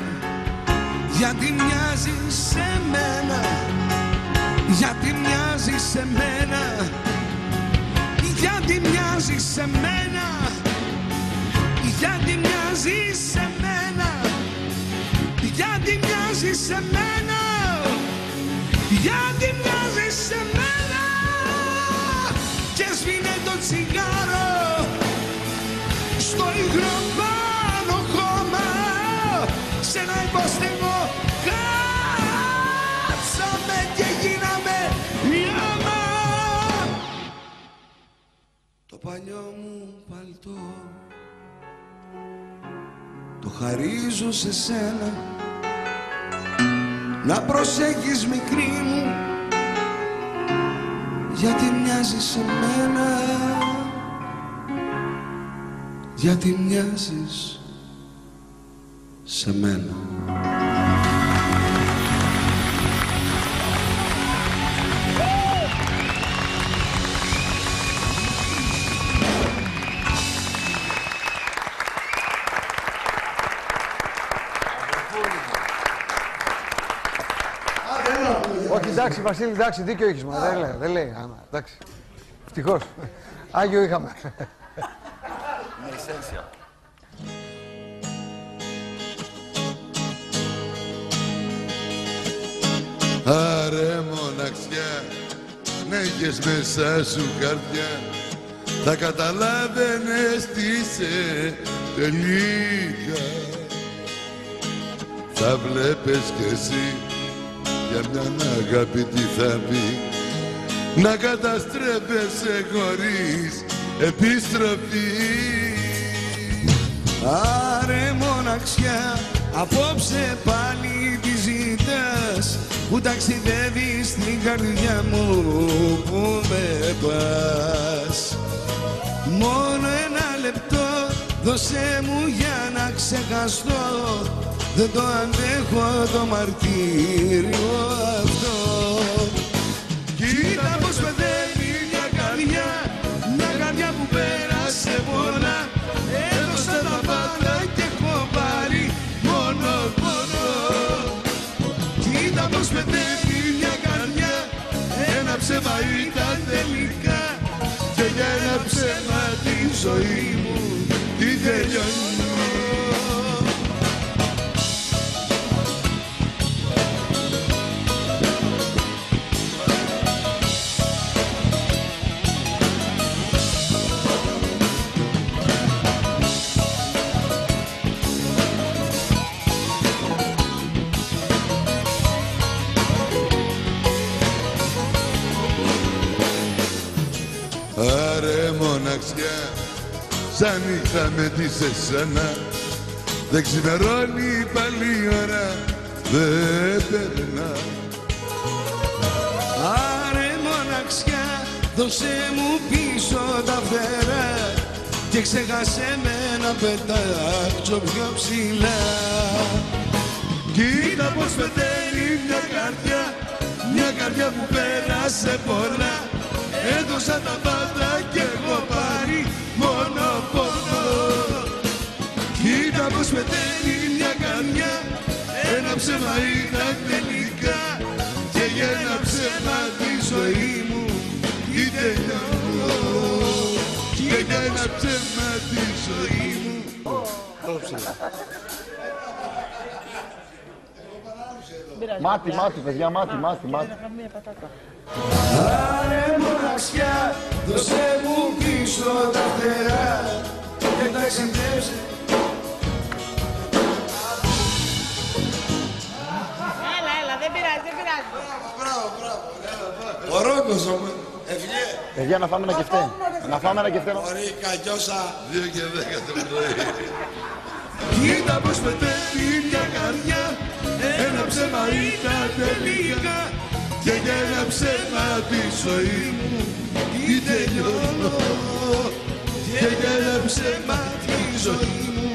γιατί μοιάζεις σε μένα, γιατί μοιάζεις σε μένα, γιατί μοιάζεις σε μένα, γιατί μοιάζεις σε μένα, γιατί μοιάζεις σε μένα, γιατί μοιάζεις σε μένα. Και σβήνε το τσιγάρο στο υγρό πάνω χώμα, σ' ένα υποστεγό κάτσαμε και γίναμε λιώμα. Το παλιό μου παλτό το χαρίζω σε σένα, να προσέχεις μικρή μου, γιατί μοιάζεις σε μένα, γιατί μοιάζεις σε μένα. Όχι, εντάξει, Βασίλη, εντάξει, δίκιο έχεις, μα δεν λέει, εντάξει. Ευτυχώς. Άγιο είχαμε. Μια essenzia. έχεις μέσα σου καρδιά, θα καταλάβαινες τι είσαι τελικά. Θα βλέπεις κι εσύ για μια αγάπη τι θα πει, να καταστρέφεσαι χωρίς επιστροφή. Άρε μοναξιά, απόψε πάλι τη ζητάς, που ταξιδεύεις στην καρδιά μου που με πας. Μόνο ένα λεπτό δώσε μου για να ξεχαστώ, δεν το αντέχω το μαρτύριο αυτό. Κοίτα πως παιδεύει μια καρδιά που πέρασε πολλά, έδωσα τα πάντα και έχω πάρει μόνο πόνο. Κοίτα πως παιδεύει μια καρδιά, ένα ψέμα ήταν τελικά, και για ένα ψέμα τη ζωή μου τη τελειώνω. Άρε μοναξιά, σαν νύχτα με τη σένα, δεν ξημερώνει πάλι η ώρα, δεν περνά. Άρε μοναξιά, δώσε μου πίσω τα φτερά, και ξέχασέ με να πετάξω πιο ψηλά. Κοίτα πως πεταίνει μια καρδιά που πέρασε πολλά, έδωσα τα πάντα κι έχω πάρει μόνο πόνο. Κοίτα πως πεταίνει μια καρδιά, ένα ψέμα ήταν τελικά, και για ένα ψέμα τη ζωή μου τη τελειώνω. Και για ένα ψέμα τη ζωή μου. Μάτι, παιδιά, μάτι. Άρε μοναξιά, δώσε μου πίσω τα φτερά, και ταξιδέψε. Έλα, δεν πειράζει. Ο Ρόκος όμως, ευγέ. Παιδιά, να φάμε ένα κεφτέ. Μπορεί κακιόσα. 2 και 10 το πρωί. Κοίτα πως πεταίνει μια καρδιά, ένα ψέμα ήταν τελικά, και για ένα ψέμα τη ζωή μου τη τελειώνω. Και για ένα ψέμα τη ζωή μου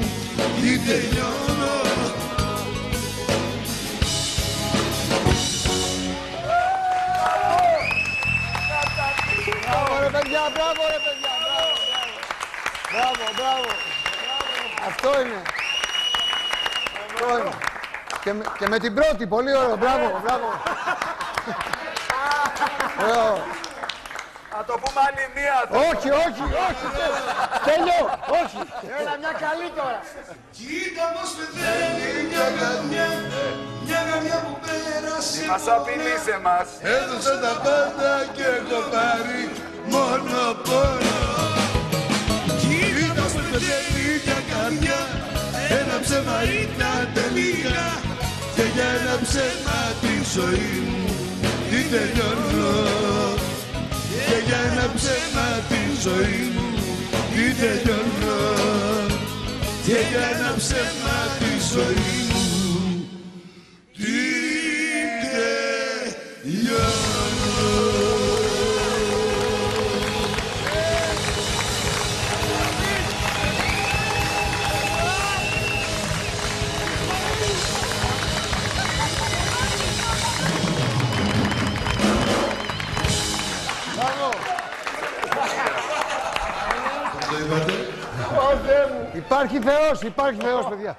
τη τελειώνω. Μπράβο ρε παιδιά. Μπράβο. Αυτό είναι. Και με την πρώτη, πολύ ωραίο, μπράβο. Να το πούμε άλλη μία. Όχι. Τέλειο, όχι. Έλα, μια καλή τώρα. Κοίτα πως πεθαίνει μια καρδιά που πέρασε. Μας απειλείς εμάς. Έδωσα τα πάντα και έχω πάρει μόνο πόνο. Κοίτα πως πεθαίνει μια καρδιά, ένα ψέμα ήταν τελικά, Και για ένα ψέμα τη ζωή μου τη τελειώνω. Και για ένα ψέμα τη ζωή μου τη τελειώνω. Και για ένα ψέμα τη ζωή μου τη τελειώνω. Υπάρχει Θεός, παιδιά.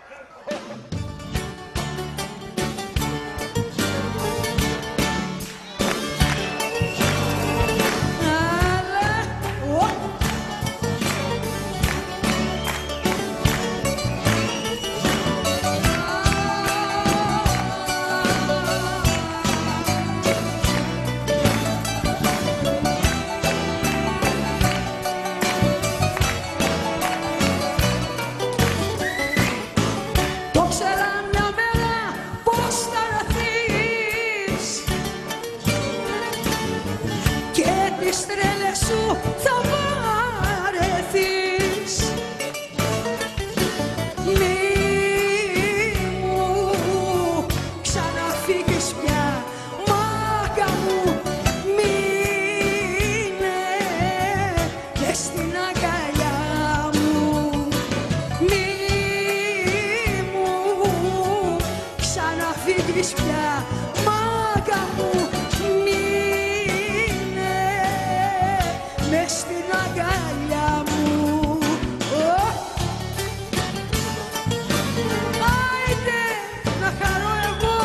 φύγεις πια, μάγκα μου, μείνε μες στην αγκαλιά μου. Άιντε να χαρώ εγώ.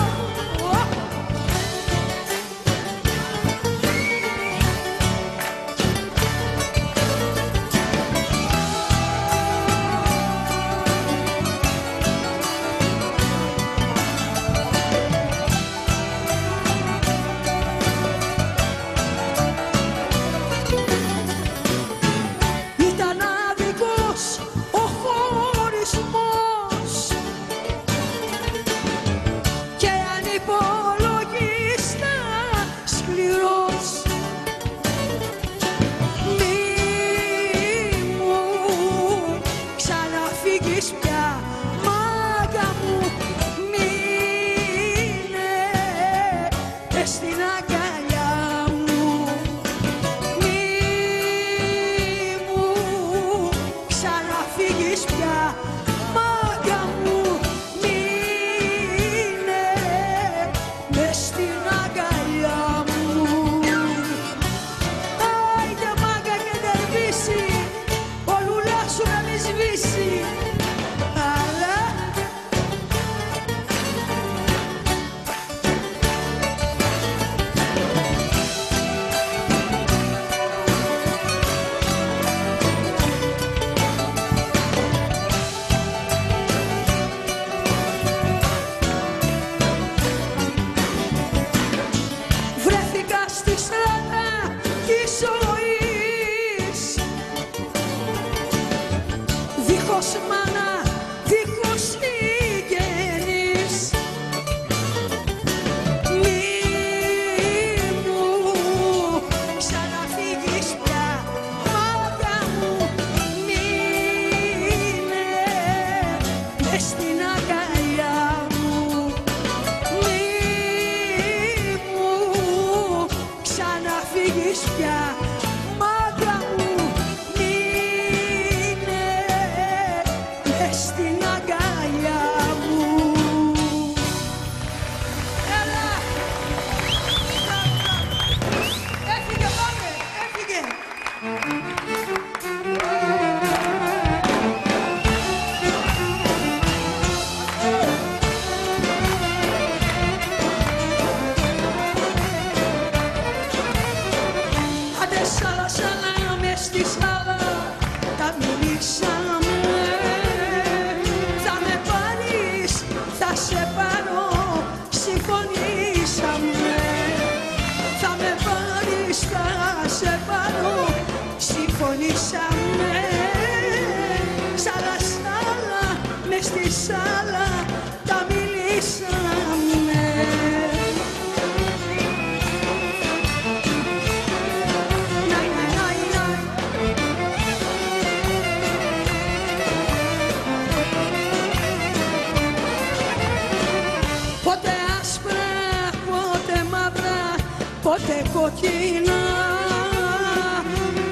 Πότε κοκκίνα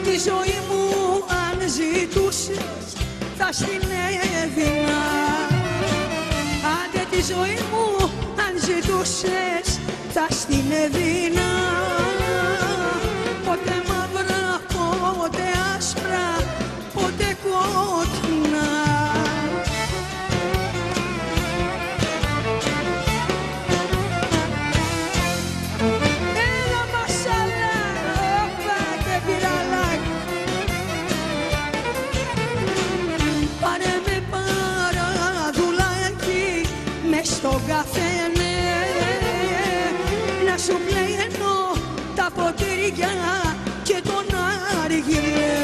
τη ζωή μου αν ζητούσες θα στην έδινα. Άντε τη ζωή μου αν ζητούσες θα στην έδινα. Πότε μαύρα, πότε άσπρα, πότε κόκκινα. στον καφένε να σου πλένω τα ποτήρια και τον αργυλέ.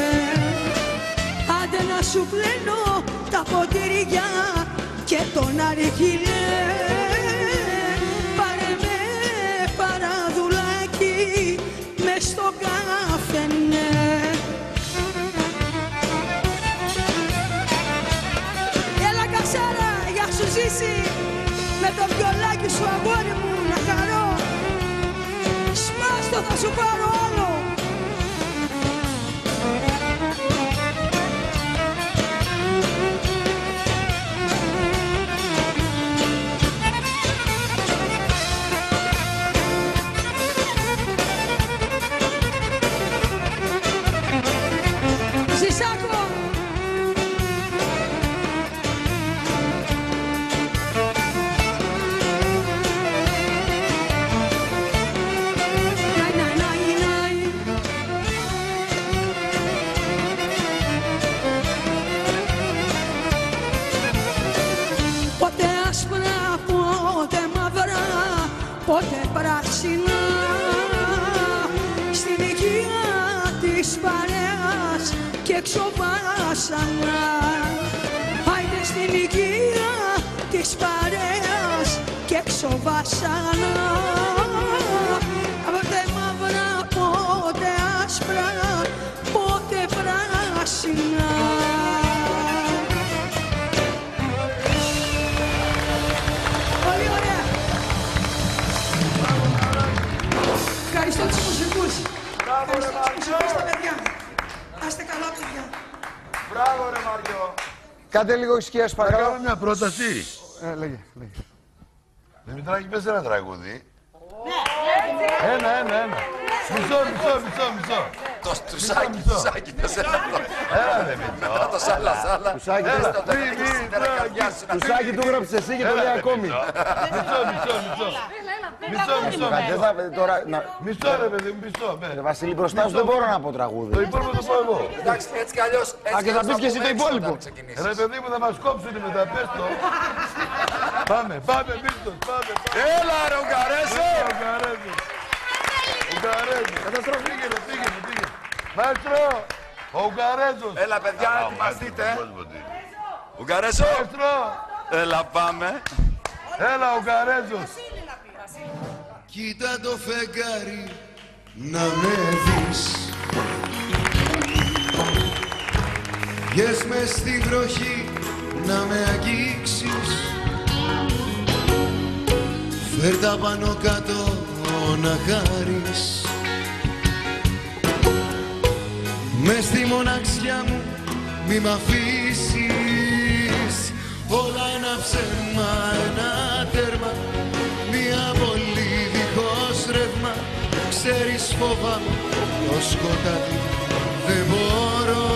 Άντε να σου πλένω τα ποτήρια και τον αργυλέ. Πάρε με παραδουλάκι μες στο καφένε. Έλα Κασάρα, για σου ζήσει με το βιολάκι σου αγόρι μου να χαρώ. Σπάστο θα σου πάρω όλο. ποτέ πράσινα. Στην οικία της παρέας και έξω βάσανα. Άιντε στην οικία της παρέας και έξω βάσανα. Ποτέ μαύρα, ποτέ άσπρα, ποτέ πράσινα. Πολύ ωραία. Ευχαριστώ τους μουσικούς. Ευχαριστώ τους μουσικούς τα παιδιά. Άστε καλά παιδιά. Μπράβο ρε Μαριό. Κάντε λίγο ησυχία, Θα παρακαλώ. κάνω μια πρόταση. Λέγε. Δημητράκη, πες ένα τραγούδι. Ναι, Ένα. Μισό. Το στρουσάκι, Έλα ρε Μητσό. το σάλα. Τουσάκι του γράψεις εσύ και το λέει ακόμη. Μισό ρε παιδί μου, μισό. Βασίλη, μπροστά σου δεν μπορώ να πω τραγούδι. Το υπόλοιπο το πω εγώ. Εντάξει, έτσι κι αλλιώς. Και θα πεις και εσύ το υπόλοιπο. Ρε παιδί μου, θα μας κόψουνε μετά, πες το. Πάμε, Μίστος, πάμε. Έλα ρε Ουγγαρέζο. Ουγγαρέζος. Καταστροφή, πήγαινε. Μαέστρο, ο Ουγγαρέζος. Έλα παιδιά, ετοιμαστείτε. Ουγγαρέζο. Μαέστρο. Έλα πάμε. Έλα, Ουγγαρέζος. Κοίτα το φεγγάρι να με δεις. Βγες μες στη βροχή να με αγγίξεις. Φέρ' τα πάνω κάτω να χάρεις. Μες στη μοναξιά μου μη μ' αφήσεις. Όλα ένα ψέμα, ένα τέρμα, μια πολύ δίχως ρεύμα. Ξέρεις φοβάμαι το σκοτάδι, δεν μπορώ.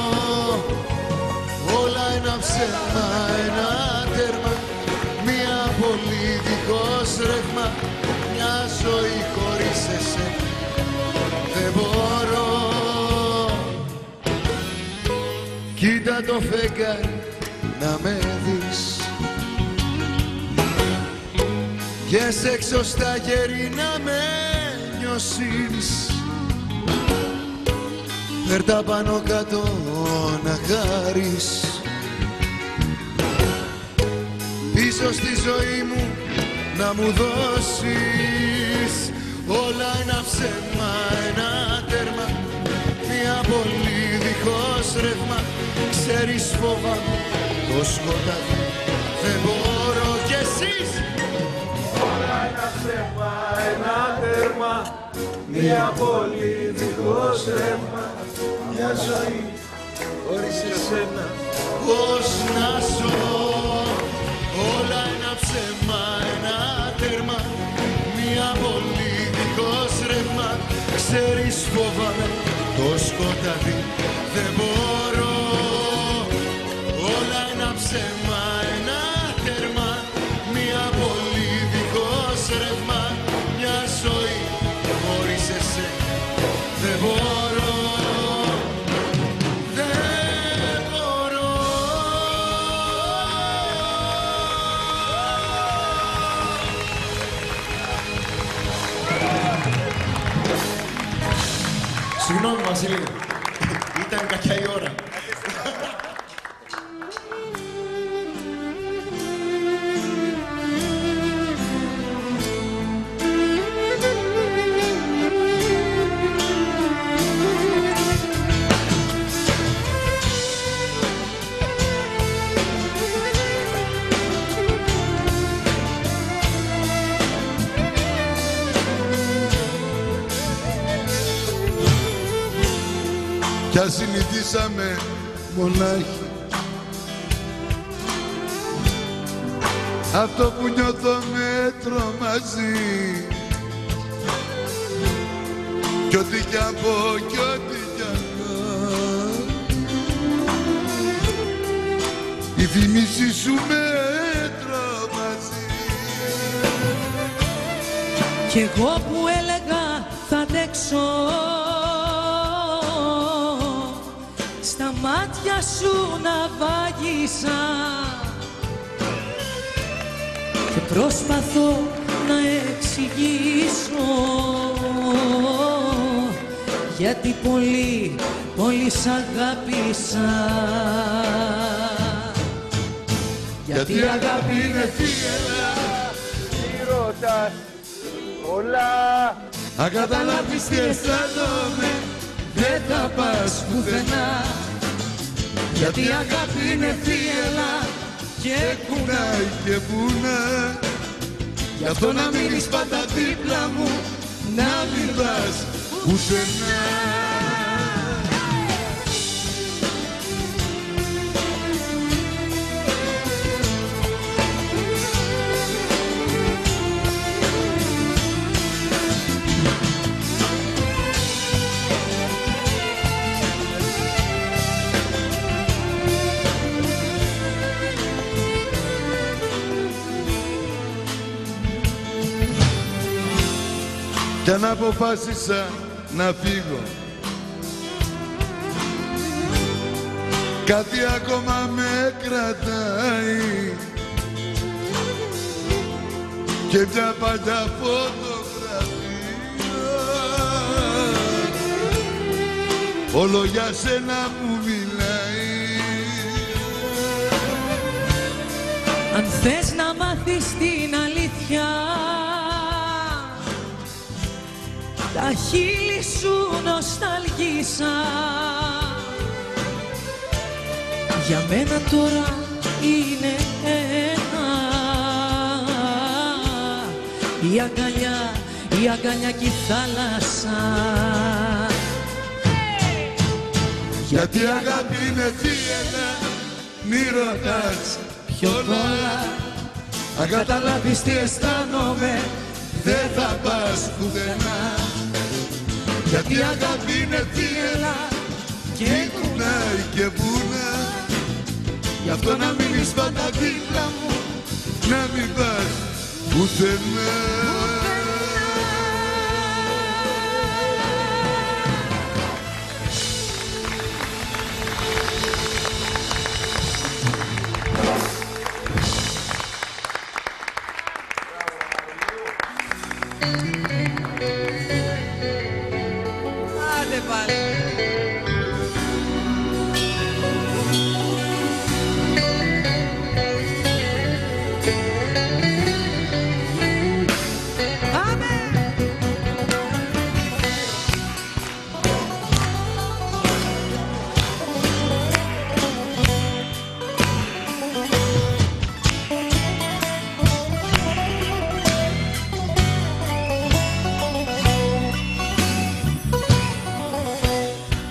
Όλα ένα ψέμα, ένα τέρμα, μια πολύ δίχως ρεύμα. Μια ζωή χωρίς εσένα δεν μπορώ. Κοίτα το φεγγάρι να με δεις. Βγες έξω στα γέρι να με νιώσεις. Φέρ' τα πάνω κάτω να χάρεις. Πίσω στη ζωή μου να μου δώσεις. Όλα ένα ψέμα, ένα τέρμα, μια πολύ δίχως ρεύμα. Ξέρεις φοβάμαι το σκοτάδι, δεν μπορώ κι εσείς. Όλα ένα ψέμα, ένα τέρμα, μια πολύ δίχως ρεύμα. Μια ζωή χωρίς εσένα πώς να ζω. Όλα ένα ψέμα, ένα τέρμα, μια πολύ δίχως ρεύμα. Ξέρεις φοβάμαι το σκοτάδι, δεν μπορώ. Όλα ένα ψέμα, ένα τέρμα, μια πολύ δίχως ρεύμα. Μια ζωή χωρίς εσένα δεν μπορώ. Δεν μπορώ. Συγγνώμη Βασίλη, ήταν κακιά η ώρα. Κι ας συνηθίσαμε μονάχοι, αυτό που νιώθω με τρομάζει. Κι ό,τι κι αν πω, κι ό,τι κι αν πω, η θυμίση σου με τρομάζει. Κι εγώ που έλεγα θα αντέξω, στα μάτια σου να βάγισα και προσπαθώ να εξηγήσω γιατί πολύ, πολύ σ' αγάπησα. Γιατί η αγάπη είναι θύελα, μη ρωτάς όλα. αν καταλάβεις τι αισθάνομαι, δεν θα πας πουθενά. Γιατί η αγάπη είναι θύελα και κουνάει και πουνα. Γι' αυτό να μείνεις πάντα δίπλα μου, να μην πας πουθενά. Κι αν αποφάσισα να φύγω, κάτι ακόμα με κρατάει και μια παλιά φωτογραφία όλο για σένα μου μιλάει. Αν θες να μάθεις την αλήθεια, τα χείλη σου νοσταλγίσα. Για μένα τώρα είναι ένα, η αγκαλιά και η θάλασσα. Γιατί η αγάπη είναι θύελα, μη ρωτάς πιο πολλά. Αν καταλάβεις τι αισθάνομαι, δεν θα πας πουθενά. Γιατί η αγάπη είναι θύελα και κουνάει και πουνα. Γι' αυτό να μείνεις πάντα δίπλα μου, να μην πας πουθενά. Άντε πάλι.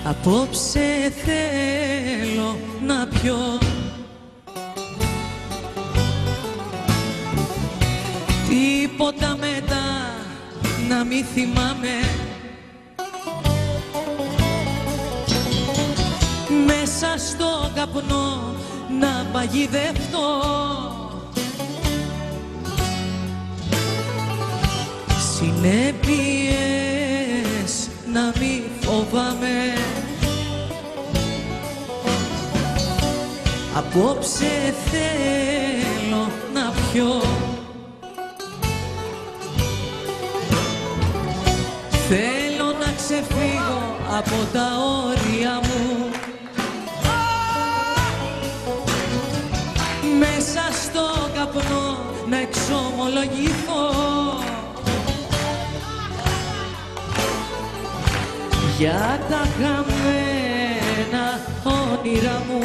Απόψε θέλω να πιω τίποτα μετά να μη θυμάμαι. Μέσα στο καπνό να παγιδευτώ, συνέπειες να μη φοβάμαι. Απόψε θέλω να πιω, θέλω να ξεφύγω από τα όρια μου. Μέσα στο καπνό να εξομολογηθώ για τα χαμένα όνειρα μου.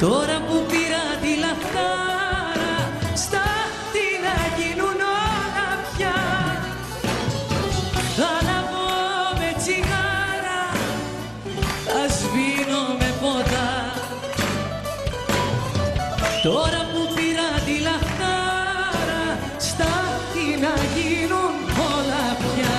Τώρα που πήρα τη λαχτάρα, στάχτη να γίνουν όλα πια. Θα αναβώ με τσιγάρα, θα σβήνω με ποτά. Τώρα που πήρα τη λαχτάρα, στάχτη να γίνουν όλα πια.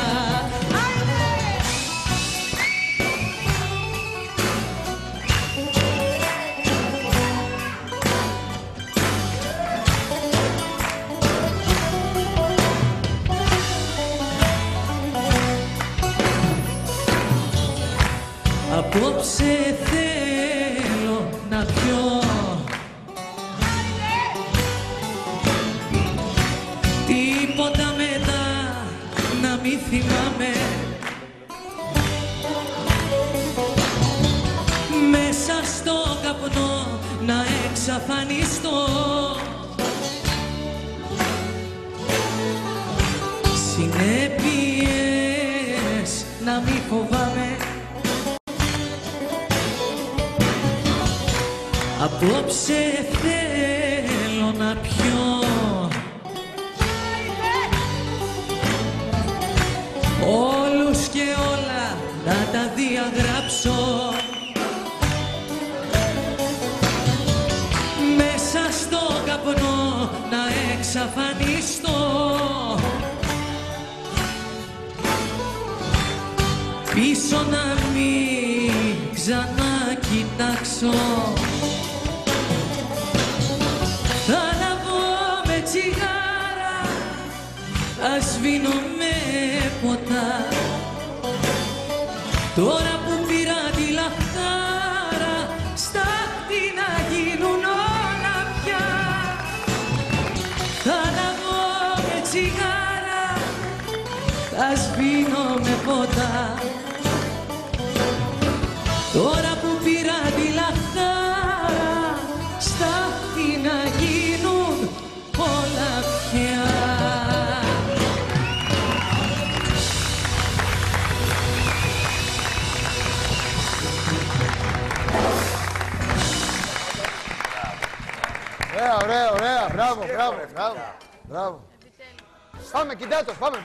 Απόψε θέλω να πιω τίποτα μετά να μη θυμάμαι. Μέσα στο καπνό να εξαφανιστώ. Συνέπειες να μη φοβάμαι. Απόψε θέλω να πιω όλους και όλα να τα διαγράψω. Μέσα στο καπνό να εξαφανιστώ. Πίσω να μην ξανακοιτάξω. Θα αναβώ με τσιγάρα, θα σβήνω με ποτά. Τώρα που πήρα τη λαχτάρα, στάχτη να γίνουν όλα πια. Θα αναβώ με τσιγάρα, θα σβήνω με ποτά. Τώρα που πήρα τη λαχτάρα, στάχτη να γίνουν όλα πια. Ωραία, ωραία, μπράβο, μπράβο. Πάμε, κοιτάτος, πάμε.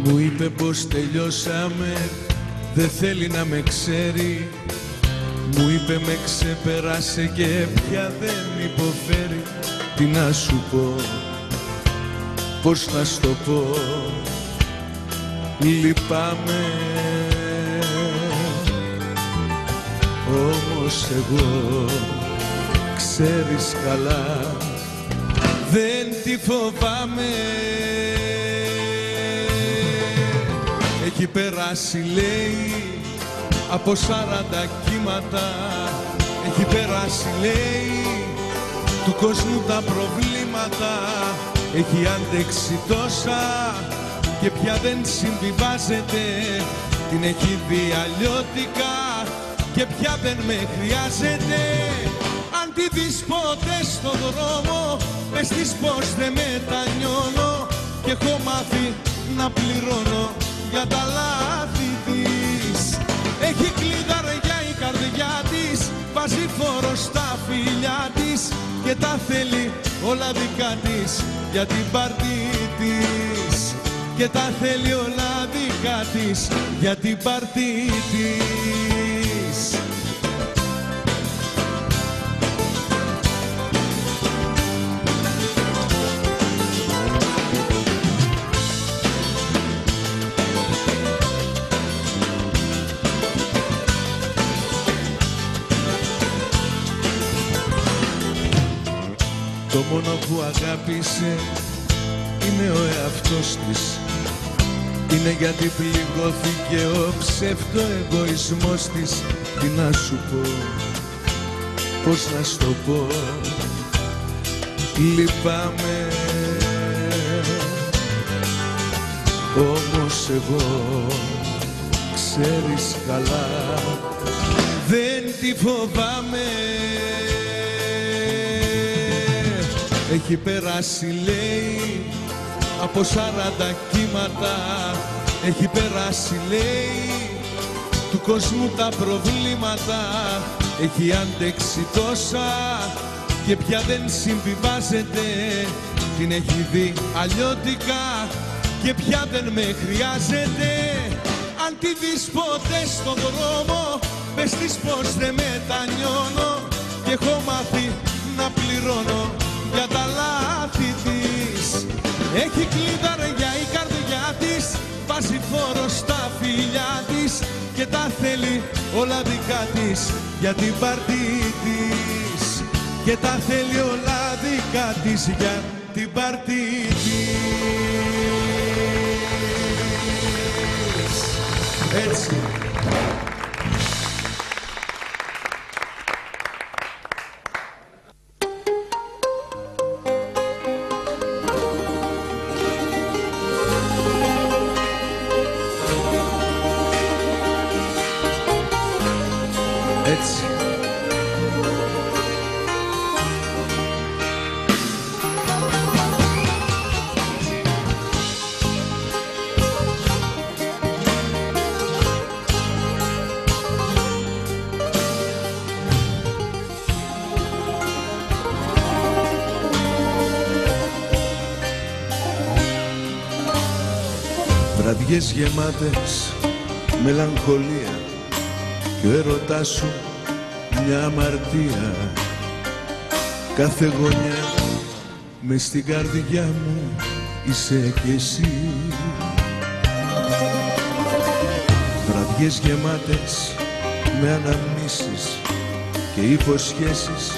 Μου είπε πως τελειώσαμε, δεν θέλει να με ξέρει. Μου είπε με ξεπεράσε και πια δεν υποφέρει. Τι να σου πω, πώς να στο πω, λυπάμαι. Όμως εγώ ξέρεις καλά δεν τη φοβάμαι. Έχει περάσει λέει από 40 κύματα. Έχει περάσει λέει του κόσμου τα προβλήματα. Έχει αντέξει τόσα και πια δεν συμβιβάζεται. Την έχει δει αλλιώτικα και πια δεν με χρειάζεται. Αν τη δεις ποτέ στον δρόμο, πες της πως δεν μετανιώνω. Και έχω μάθει να πληρώνω για τα λάθη της. Έχει κλειδαριά η καρδιά της, βάζει φόρο στα φιλιά της και τα θέλει όλα δικά της για την πάρτι της. Και τα θέλει όλα δικά της για την πάρτι της. Το μόνο που αγάπησε είναι ο εαυτός της. Είναι γιατί πληγώθηκε ο ψεύτο εγωισμός της. Τι να σου πω, πώς να στο πω, λυπάμαι. Όμως εγώ ξέρεις καλά δεν τη φοβάμαι. Έχει περάσει λέει από 40 κύματα. Έχει περάσει λέει του κόσμου τα προβλήματα. Έχει αντέξει τόσα και πια δεν συμβιβάζεται. Την έχει δει αλλιώτικα και πια δεν με χρειάζεται. Αν τη δεις ποτέ στον δρόμο, πες της πως δεν μετανιώνω. Και έχω μάθει να πληρώνω για τα λάθη της. Έχει κλειδαριά η καρδιά της, βάζει φόρο στα φιλιά της και τα όλα δικά της για την πάρτι της και τα θέλει όλα δικά της για την πάρτι της. Έτσι. Έτσι. Βραδιές γεμάτες μελαγχολία κι ο έρωτάς σου μια αμαρτία. Κάθε γωνιά μες στην καρδιά μου είσαι κι εσύ. Βραδιές γεμάτες με αναμνήσεις και υποσχέσεις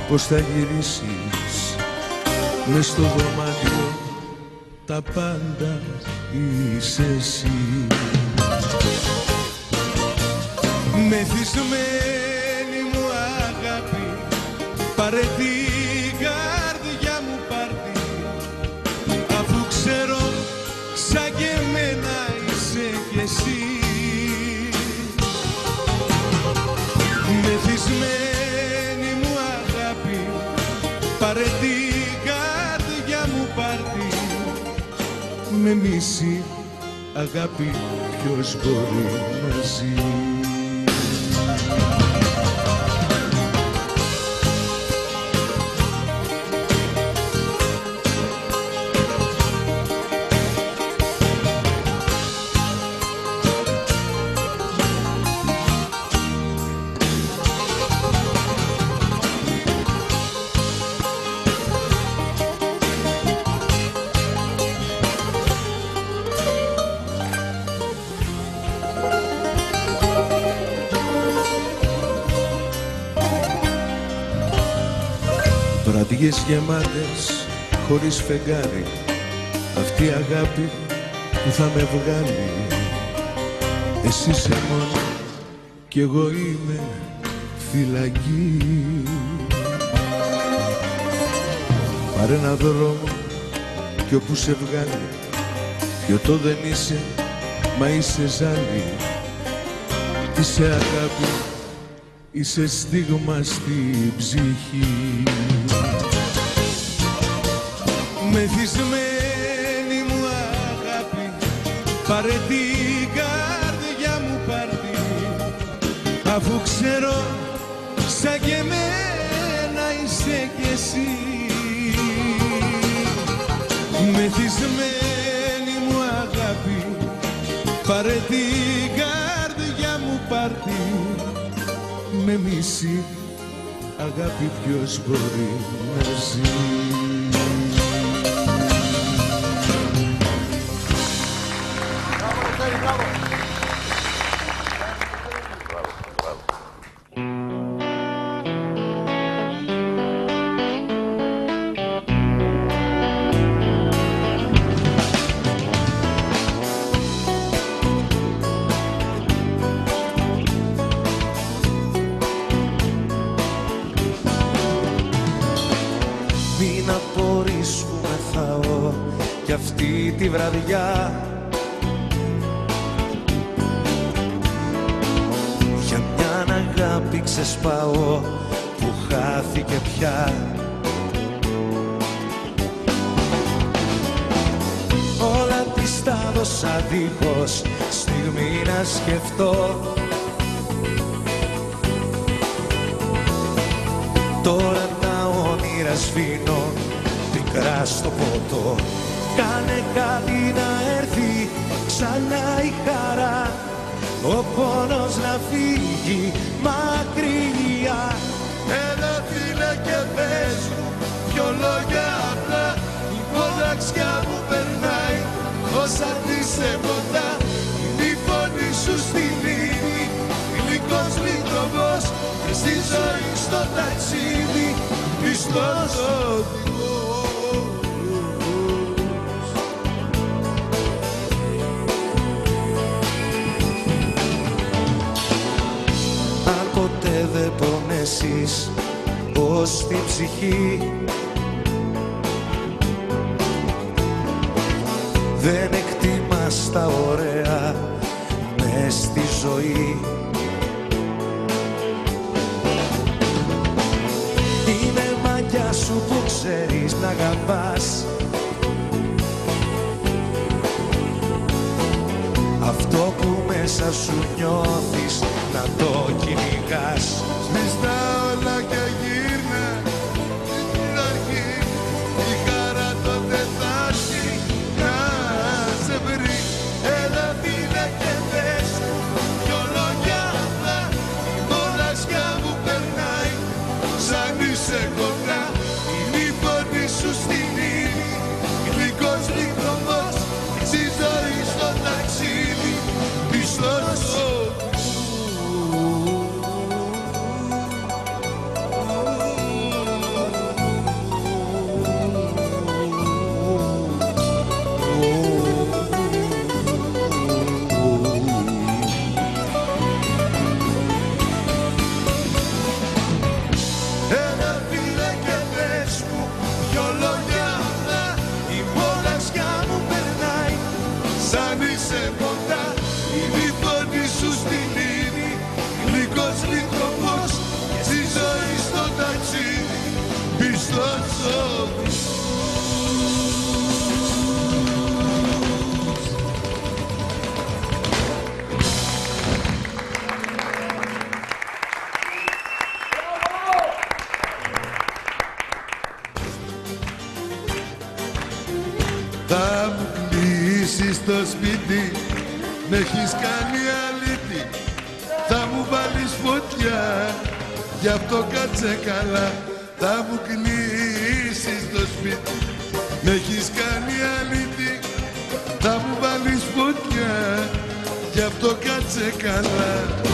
πως θα γυρίσεις. Μες στο δωμάτιο τα πάντα είσαι εσύ. Μεθυσμένη μου αγάπη, πάρε την καρδιά μου πάρτι, αφού ξέρω σαν και εμένα είσαι κι εσύ. Μεθυσμένη μου αγάπη, πάρε την καρδιά μου πάρτι, με μισή αγάπη ποιος μπορεί να ζει. Βραδιές γεμάτες χωρίς φεγγάρι, αυτή η αγάπη που θα με βγάλει. Εσύ είσαι μόνο κι εγώ είμαι φυλακή. Πάρε ένα δρόμο κι όπου σε βγάλει, πιωτό δεν είσαι, μα είσαι ζάλι. Είσαι αγάπη, είσαι στίγμα στην ψυχή. Μεθυσμένη μου αγάπη, πάρε την καρδιά μου πάρτι, αφού ξέρω σαν και εμένα είσαι κι εσύ. Μεθυσμένη μου αγάπη, πάρε την καρδιά μου πάρτι, με μισή αγάπη ποιος μπορεί να ζει. Μην απορείς που μεθάω κι αυτή τη βραδιά, για μιαν αγάπη ξεσπάω που χάθηκε πια. Όλα της τα δώσα δίχως στιγμή να σκεφτώ. Τώρα τα όνειρα σβήνω πικρά στο ποτό. Κάνε κάτι να έρθει ξανά η χαρά, ο πόνος να φύγει μακριά. Έλα φίλε και πες μου δυο λόγια απλά, η μοναξιά μου περνάει όσα τη σε ποτά. Είναι η φωνή σου στη λύνη, γλυκό στη ζωή στο ταξίδι πιστός οδηγός. Αν ποτέ δεν πονέσεις ως την ψυχή, δεν εκτιμάς τα ωραία μες στη ζωή. Είναι μαγιά σου που ξέρεις να αγαπάς, αυτό που μέσα σου νιώθεις να το κυνηγάς. Σβήστα όλα και γύρνα στην αρχή, η χαρά τότε θα έρθει να σε βρει. Έλα φίλε και πες δυο λόγια απλά, η μοναξιά μου περνάει σαν είσαι κοντά. Είναι η φωνή σου στην ύλη, γλυκός λιχτωμός, στη ζωή στο ταξίδι πιστός θα μου κλείσεις το σπίτι, με έχεις κάνει αλήτη, θα μου βάλεις φωτιά, γι' αυτό κάτσε καλά. Θα μου κλείσεις το σπίτι, με έχεις κάνει αλήτη, θα μου βάλεις φωτιά, γι' αυτό κάτσε καλά.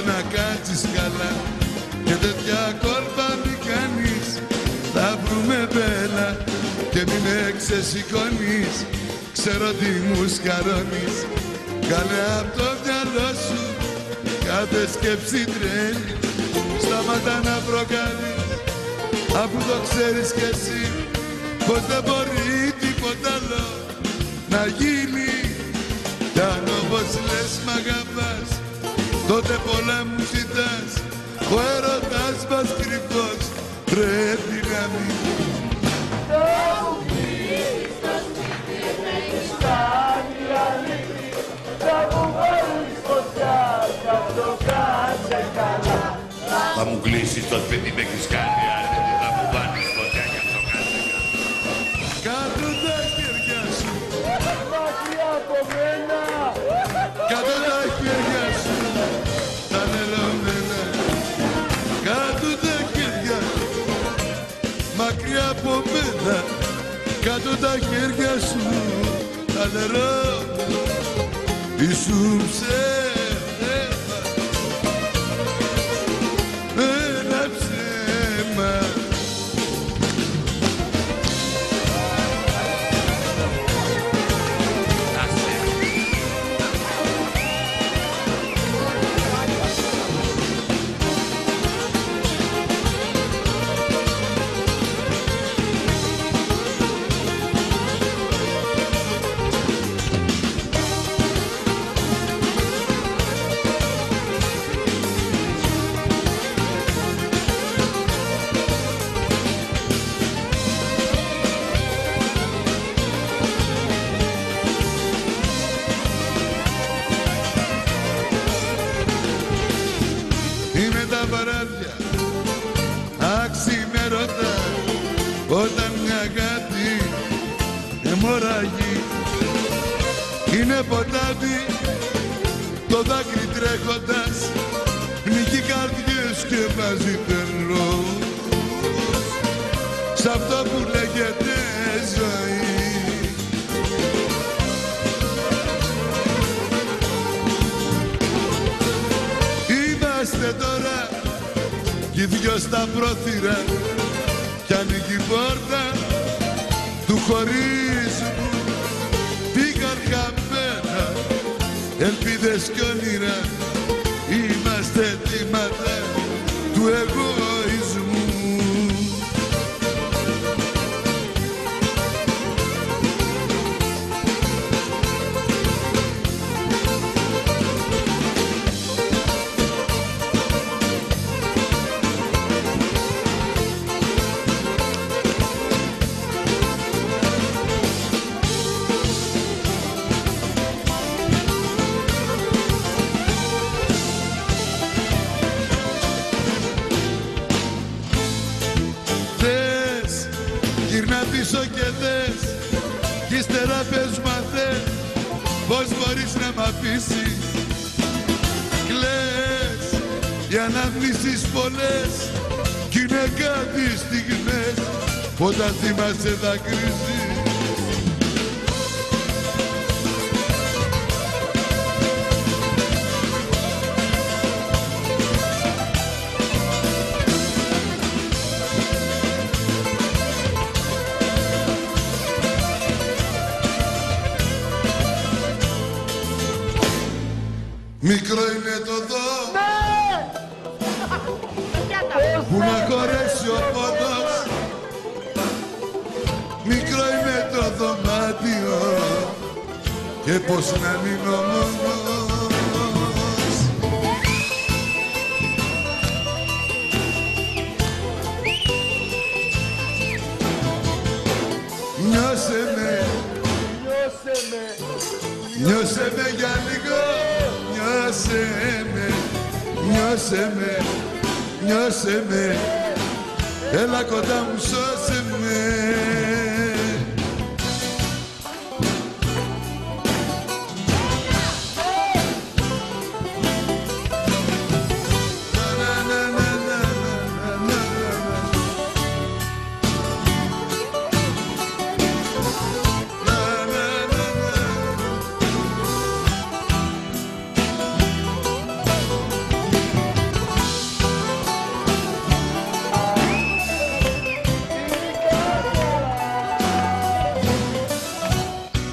Να κάτσεις καλά και τέτοια κόλπα μη κάνεις, θα βρούμε μπέλα και μη με ξεσηκώνεις, ξέρω τι μου σκαρώνεις. Κάνε απ' το μυαλό σου κάθε σκέψη τρέλη, σταματά να προκαλείς, αφού το ξέρεις κι εσύ πως δεν μπορεί τίποτα άλλο να γίνει. Κι αν όπως λες μ' αγαπάς, τότε πολλά μου ζητάς, ο έρωτας μας κρυφός πρέπει να μείνει. Θα μου πεις το σπίτι με έχεις κάνει αλήθεια, θα μου βάλεις φωτιά, κι αυτό κάτσε καλά. Θα μου κλείσεις το σπίτι με έχεις κάνει αλήθεια, θα μου βάλεις φωτιά, κι αυτό κάτσε καλά. Κάτω τα χέρια σου, μακριά από μένα, κάτω τα χέρια σου, τα νερομένα. Κάτω τα χέρια σου, μακριά από μένα, κάτω τα χέρια σου, τα νερομένα. Ήσουν ψέμα, ένα ψέμα. βράδια αξιμέρωτα, όταν μια αγάπη αιμορραγεί, είναι ποτάμι το δάκρυ τρέχοντας, πνιγεί καρδιές και βάζει περνό σ' αυτό που λέγεται ζωή. Είμαστε τώρα κι οι δυο στα πρόθυρα κι ανοίγει η πόρτα του χωρισμού. Πήγαν χαμένα ελπίδες κι όνειρα, είμαστε θύματα του εγωισμού. Και δες, κι ύστερα πες μαθες πως μπορείς να μ' αφήσεις. Κλαις για αναμνήσεις πολλές κι είναι κάτι στιγμές που όταν θυμάσαι δακρύζεις. Μικρό είναι το δώμα που να χωρέσει ο πόδος, μικρό είναι το δωμάτιο και πως να μείνω μόνος. Νιώσε με, νιώσε με για λίγο. Νιώσε με, νιώσε με, νιώσε με, έλα κοντά μου, σώσε με.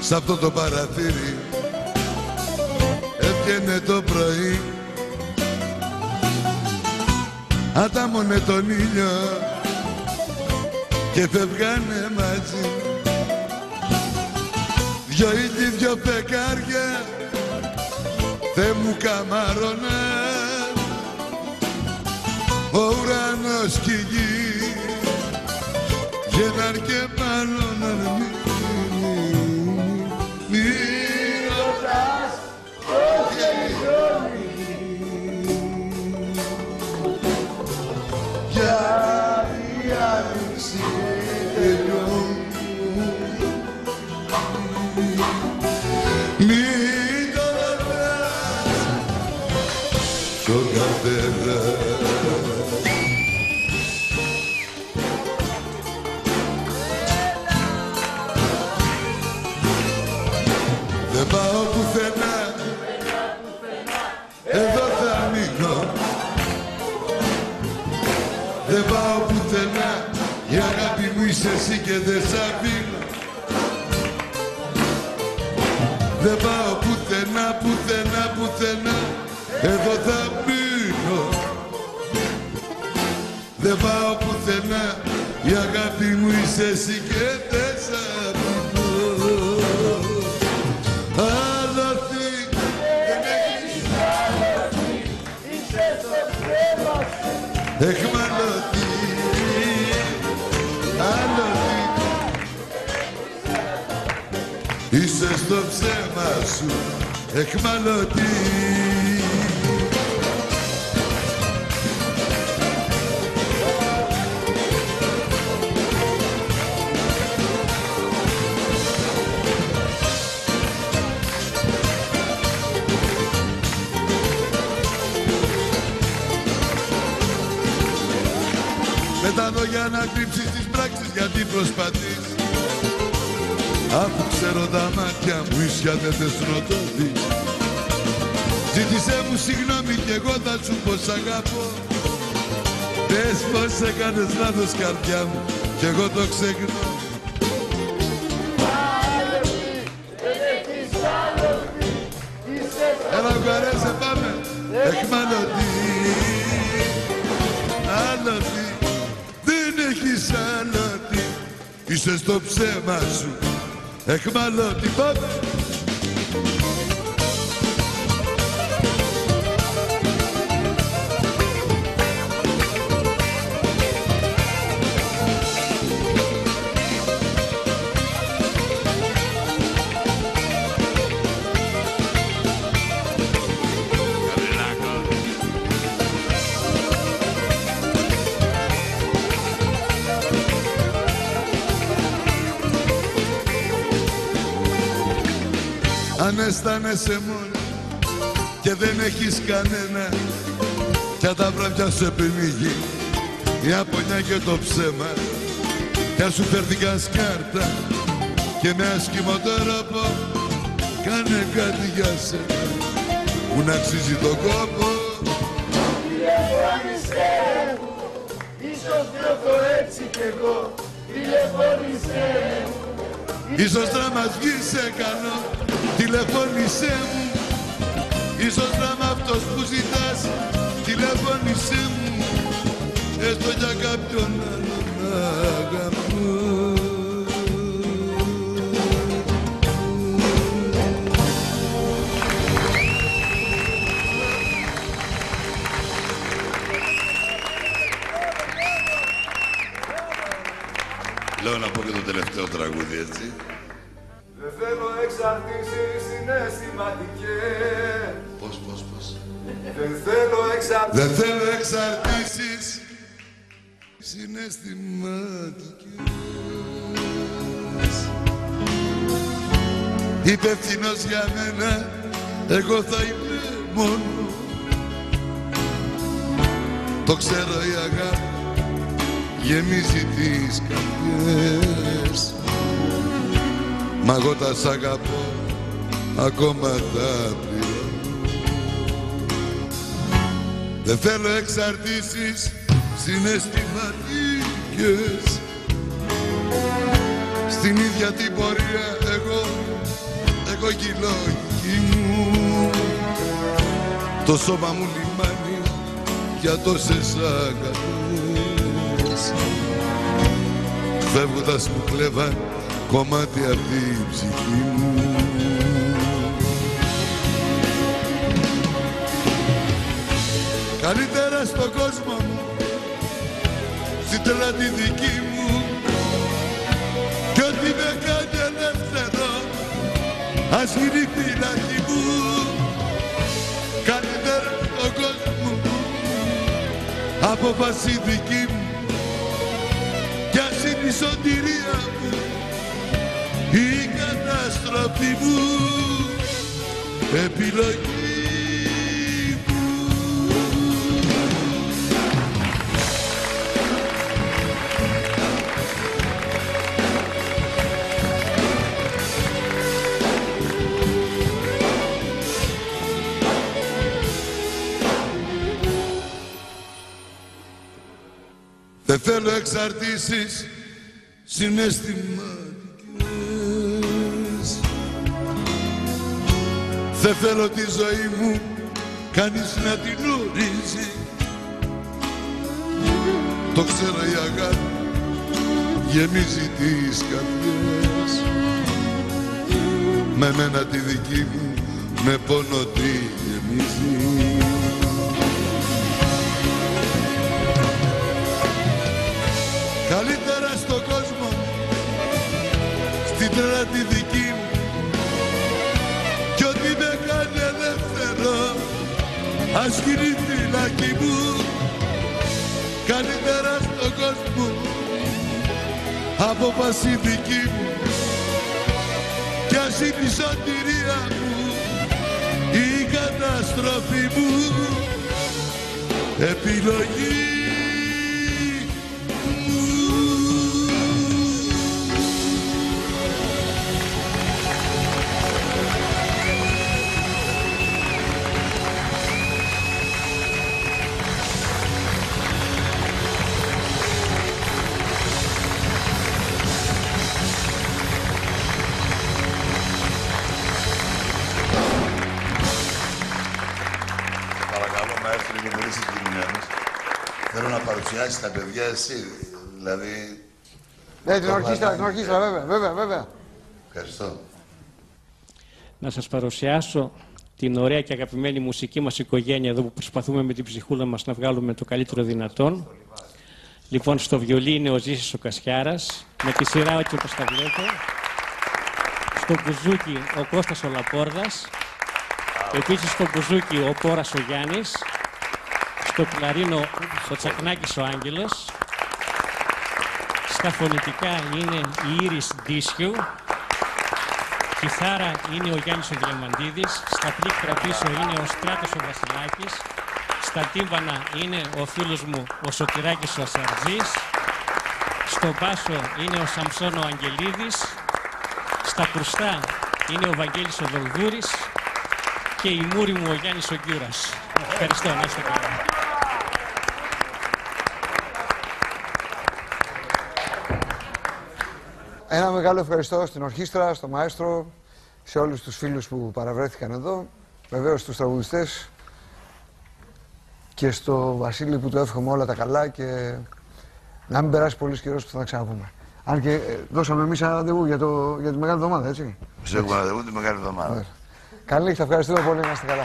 Σ' αυτό το παραθύρι έβγαινε το πρωί, ατάμωνε τον ήλιο και φεύγανε μαζί. Δυο ήλιοι, δυο φεγγάρια Θεέ μου καμάρωνα, ο ουρανός κι η γη γέναν και μάλλον δεν πάω πουθενά, εδώ θα μείνω. Δεν πάω πουθενά, η αγάπη μου είσαι εσύ και δεν σ' αφήνω. Δεν πάω πουθενά, πουθενά, πουθενά, εδώ θα μείνω. Δεν πάω πουθενά, η αγάπη μου είσαι εσύ και δεν σ' αφήνω. Άλλοθη, δεν έχεις άλλοθη, είσαι στο ψέμα σου. Εχμαλωθεί, άλλοθη, είσαι στο ψέμα σου. Εχμαλωθεί. με τα λόγια να κρύψεις τις πράξεις γιατί προσπαθείς. Αφού ξέρω τα μάτια μου ίσια δεν θες να το δεις. Ζήτησέ μου συγγνώμη κι εγώ θα σου πω σ' αγαπώ. Πες πως έκανες λάθος καρδιά μου κι εγώ το ξεχνώ. Έλα βγαρέσε πάμε. Εχμαλωτή, άλλοτη, δεν έχεις άλλοτη. Είσαι στο ψέμα σου, εχμαλωτή, πάμε. Αν αισθάνεσαι μόνο και δεν έχεις κανένα κι αν τα βράδια σε πνίγει η απονιά και το ψέμα κι αν σου φέρθηκαν σκάρτα και με άσχημο τρόπο κάνε κάτι για σένα που να αξίζει τον κόπο. Τηλεφώνησέ μου, ίσως νιώθω έτσι κι εγώ. Τηλεφώνησέ μου, ίσως να μας βγει σε καλό. Τηλεφώνησέ μου, ίσως να είμαι αυτός που ζητάς. Τηλεφώνησέ μου, έστω για κάποιον άλλον να αγαπώ. Λέω να πω και το τελευταίο τραγούδι, έτσι. Δεν θέλω εξαρτήσεις συναισθηματικές. Πώς. Δεν θέλω εξαρτήσεις. Δεν θέλω εξαρτήσεις συναισθηματικές. Υπεύθυνος για μένα, εγώ θα είμαι μόνο. Το ξέρω η αγάπη γεμίζει τις καρδιές. Μα εγώ τα σ' αγαπώ, ακόμα τα πληρώνω. Δεν θέλω εξαρτήσεις συναισθηματικές. Στην ίδια την πορεία εγώ κι η λογική μου. Το σώμα μου λιμάνι για τόσες αγάπες. Φεύγοντας μου κλέβαν κομμάτι απ' την ψυχή μου. Καλύτερα στον κόσμο μου, στην τρέλα τη δική μου, κι ό,τι με κάνει ελεύθερο, ας γίνει η φυλακή μου. Καλύτερα στον κόσμο μου, απόφαση δική μου, κι ας είναι η σωτηρία μου, η καταστροφή μου, επιλογή. Δεν θέλω εξαρτήσεις συναισθηματικές. Δεν θέλω τη ζωή μου κανείς να την ορίζει. Το ξέρω η αγάπη γεμίζει τις καρδιές. Με μένα τη δική μου με πόνο τη γεμίζει. Καλύτερα στον κόσμο, στην τρέλα τη δική μου, κι ό,τι με κάνει ελεύθερο, ας γίνει η φυλακή μου. Καλύτερα στον κόσμο, απόφαση δική μου, κι ας είναι η σωτηρία μου, η καταστροφή μου, επιλογή. Θέλω να παρουσιάσεις τα παιδιά εσύ, δηλαδή... Ναι, την ορχήστρα, βέβαια. Ευχαριστώ. Να σας παρουσιάσω την ωραία και αγαπημένη μουσική μας οικογένεια εδώ που προσπαθούμε με την ψυχούλα μας να βγάλουμε το καλύτερο δυνατόν. Λοιπόν, στο βιολί είναι ο Ζήσης ο Κασιάρας, με τη σειρά έτσι όπως τα βλέπω. Στο μπουζούκι ο Κώστας ο Λαπόρδας. Επίσης στο μπουζούκι ο Πόρας ο Γιάννης. Στο κλαρίνο ο Τσακνάκης ο Άγγελος. Στα φωνητικά είναι η Ήρης Ντίσιου. Κιθάρα είναι ο Γιάννης ο Διαμαντίδης. Στα πλήκτρα πίσω είναι ο Στράτος ο Βασιλάκης. Στα τύμπανα είναι ο φίλος μου ο Σωτηράκης ο Ασαρτζής. Στο μπάσο είναι ο Σαμψόν ο Αγγελίδης. Στα κρουστά είναι ο Βαγγέλης ο Δολδούρης. Και η μούρη μου ο Γιάννης ο Γκιούρας. Ευχαριστώ, να είστε καλά. Ένα μεγάλο ευχαριστώ στην ορχήστρα, στο μαέστρο, σε όλους τους φίλους που παραβρέθηκαν εδώ, βεβαίως στους τραγουδιστές και στο Βασίλη που του εύχομαι όλα τα καλά και να μην περάσει πολύς καιρός που θα τα ξαναπούμε. Αν και δώσαμε εμείς ένα ραντεβού για τη Μεγάλη Εβδομάδα, έτσι. Σε έχουμε ραντεβού τη Μεγάλη Εβδομάδα. Καλή, θα ευχαριστούμε πολύ, να είστε καλά.